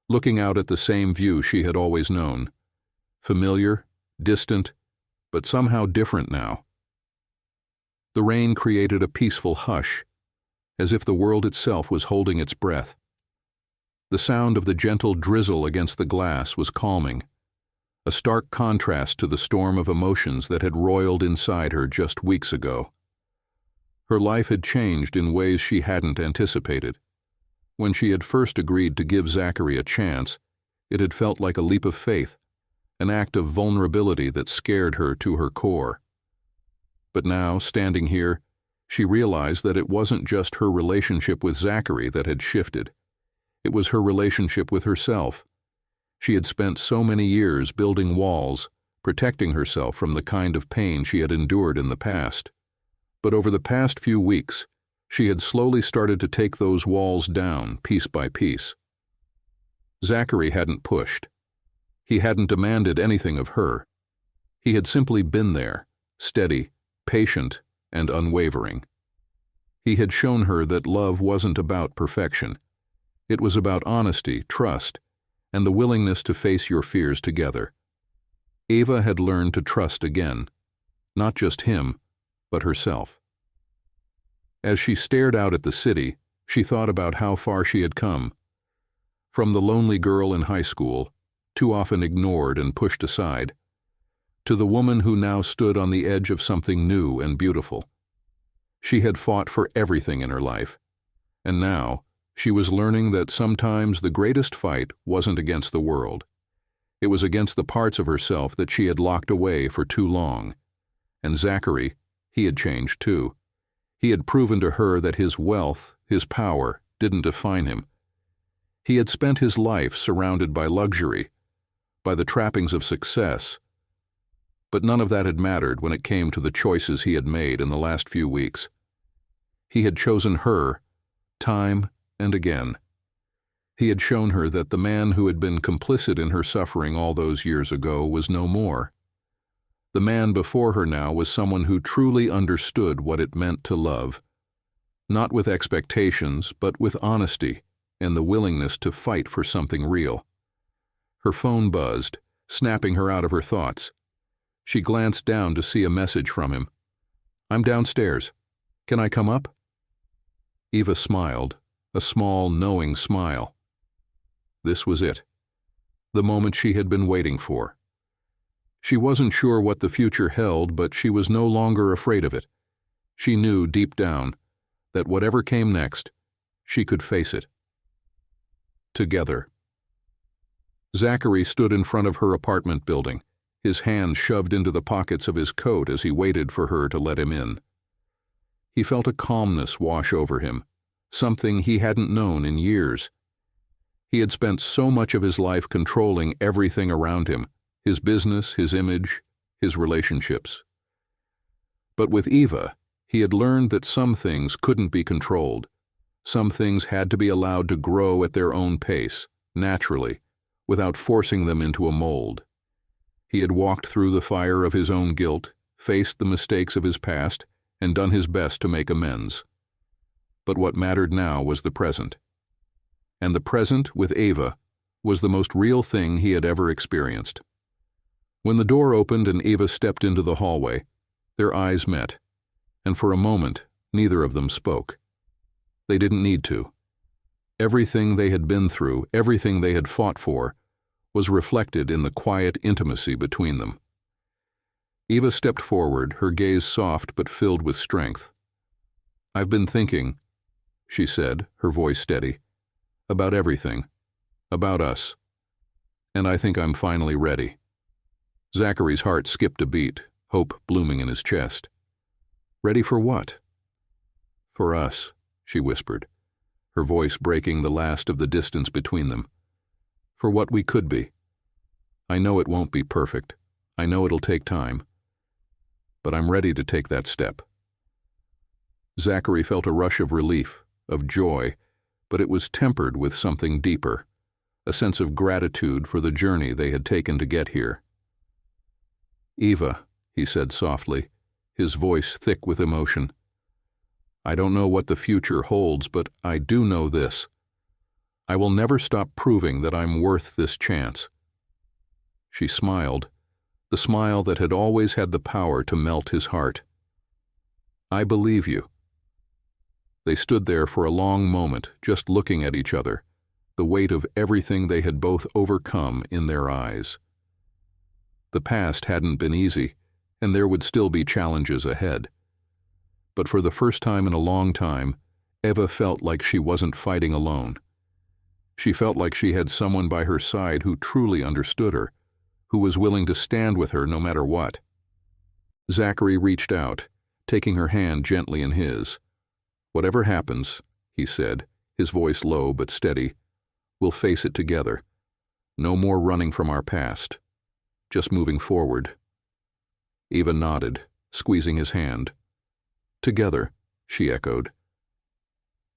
Speaker 1: looking out at the same view she had always known, familiar, distant, but somehow different now. The rain created a peaceful hush, as if the world itself was holding its breath. The sound of the gentle drizzle against the glass was calming, a stark contrast to the storm of emotions that had roiled inside her just weeks ago. Her life had changed in ways she hadn't anticipated. When she had first agreed to give Zachary a chance, it had felt like a leap of faith, an act of vulnerability that scared her to her core. But now, standing here, she realized that it wasn't just her relationship with Zachary that had shifted. It was her relationship with herself. She had spent so many years building walls, protecting herself from the kind of pain she had endured in the past. But over the past few weeks, she had slowly started to take those walls down, piece by piece. Zachary hadn't pushed. He hadn't demanded anything of her. He had simply been there, steady, patient, and unwavering. He had shown her that love wasn't about perfection. It was about honesty, trust, and the willingness to face your fears together. Ava had learned to trust again, not just him, but herself. As she stared out at the city, she thought about how far she had come. From the lonely girl in high school, too often ignored and pushed aside, to the woman who now stood on the edge of something new and beautiful. She had fought for everything in her life, and now she was learning that sometimes the greatest fight wasn't against the world. It was against the parts of herself that she had locked away for too long. And Zachary, he had changed too. He had proven to her that his wealth, his power, didn't define him. He had spent his life surrounded by luxury, by the trappings of success. But none of that had mattered when it came to the choices he had made in the last few weeks. He had chosen her, time and again. He had shown her that the man who had been complicit in her suffering all those years ago was no more. The man before her now was someone who truly understood what it meant to love, not with expectations, but with honesty and the willingness to fight for something real. Her phone buzzed, snapping her out of her thoughts. She glanced down to see a message from him. "I'm downstairs. Can I come up?" Eva smiled, a small, knowing smile. This was it, the moment she had been waiting for. She wasn't sure what the future held, but she was no longer afraid of it. She knew deep down that whatever came next, she could face it. Together. Zachary stood in front of her apartment building, his hands shoved into the pockets of his coat as he waited for her to let him in. He felt a calmness wash over him, something he hadn't known in years. He had spent so much of his life controlling everything around him, his business, his image, his relationships. But with Eva, he had learned that some things couldn't be controlled. Some things had to be allowed to grow at their own pace, naturally, without forcing them into a mold. He had walked through the fire of his own guilt, faced the mistakes of his past, and done his best to make amends. But what mattered now was the present. And the present, with Ava, was the most real thing he had ever experienced. When the door opened and Ava stepped into the hallway, their eyes met, and for a moment, neither of them spoke. They didn't need to. Everything they had been through, everything they had fought for, was reflected in the quiet intimacy between them. Eva stepped forward, her gaze soft but filled with strength. "I've been thinking," she said, her voice steady, "about everything, about us. And I think I'm finally ready. Zachary's heart skipped a beat, hope blooming in his chest. Ready for what? For us, she whispered, her voice breaking the last of the distance between them. For what we could be. I know it won't be perfect. I know it'll take time. But I'm ready to take that step. Zachary felt a rush of relief, of joy, but it was tempered with something deeper, a sense of gratitude for the journey they had taken to get here. Eva, he said softly, his voice thick with emotion. I don't know what the future holds, but I do know this. I will never stop proving that I'm worth this chance. She smiled, the smile that had always had the power to melt his heart. I believe you. They stood there for a long moment, just looking at each other, the weight of everything they had both overcome in their eyes. The past hadn't been easy, and there would still be challenges ahead. But for the first time in a long time, Eva felt like she wasn't fighting alone. She felt like she had someone by her side who truly understood her, who was willing to stand with her no matter what. Zachary reached out, taking her hand gently in his. Whatever happens, he said, his voice low but steady, we'll face it together. No more running from our past. Just moving forward. Eva nodded, squeezing his hand. Together, she echoed.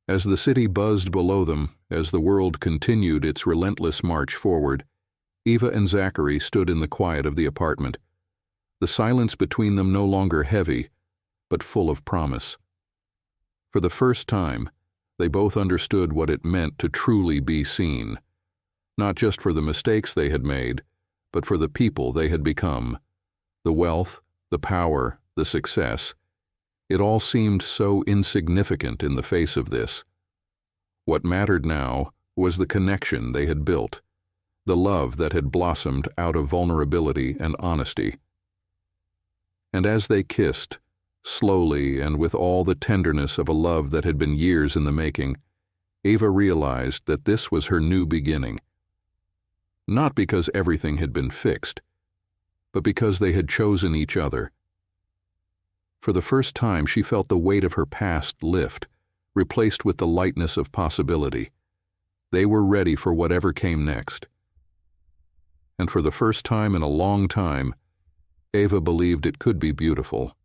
Speaker 1: As the city buzzed below them, as the world continued its relentless march forward, Eva and Zachary stood in the quiet of the apartment, the silence between them no longer heavy, but full of promise. For the first time, they both understood what it meant to truly be seen, not just for the mistakes they had made, but for the people they had become. The wealth, the power, the success, it all seemed so insignificant in the face of this. What mattered now was the connection they had built, the love that had blossomed out of vulnerability and honesty. And as they kissed, slowly and with all the tenderness of a love that had been years in the making, Eva realized that this was her new beginning. Not because everything had been fixed, but because they had chosen each other. For the first time, she felt the weight of her past lift, replaced with the lightness of possibility. They were ready for whatever came next. And for the first time in a long time, Eva believed it could be beautiful.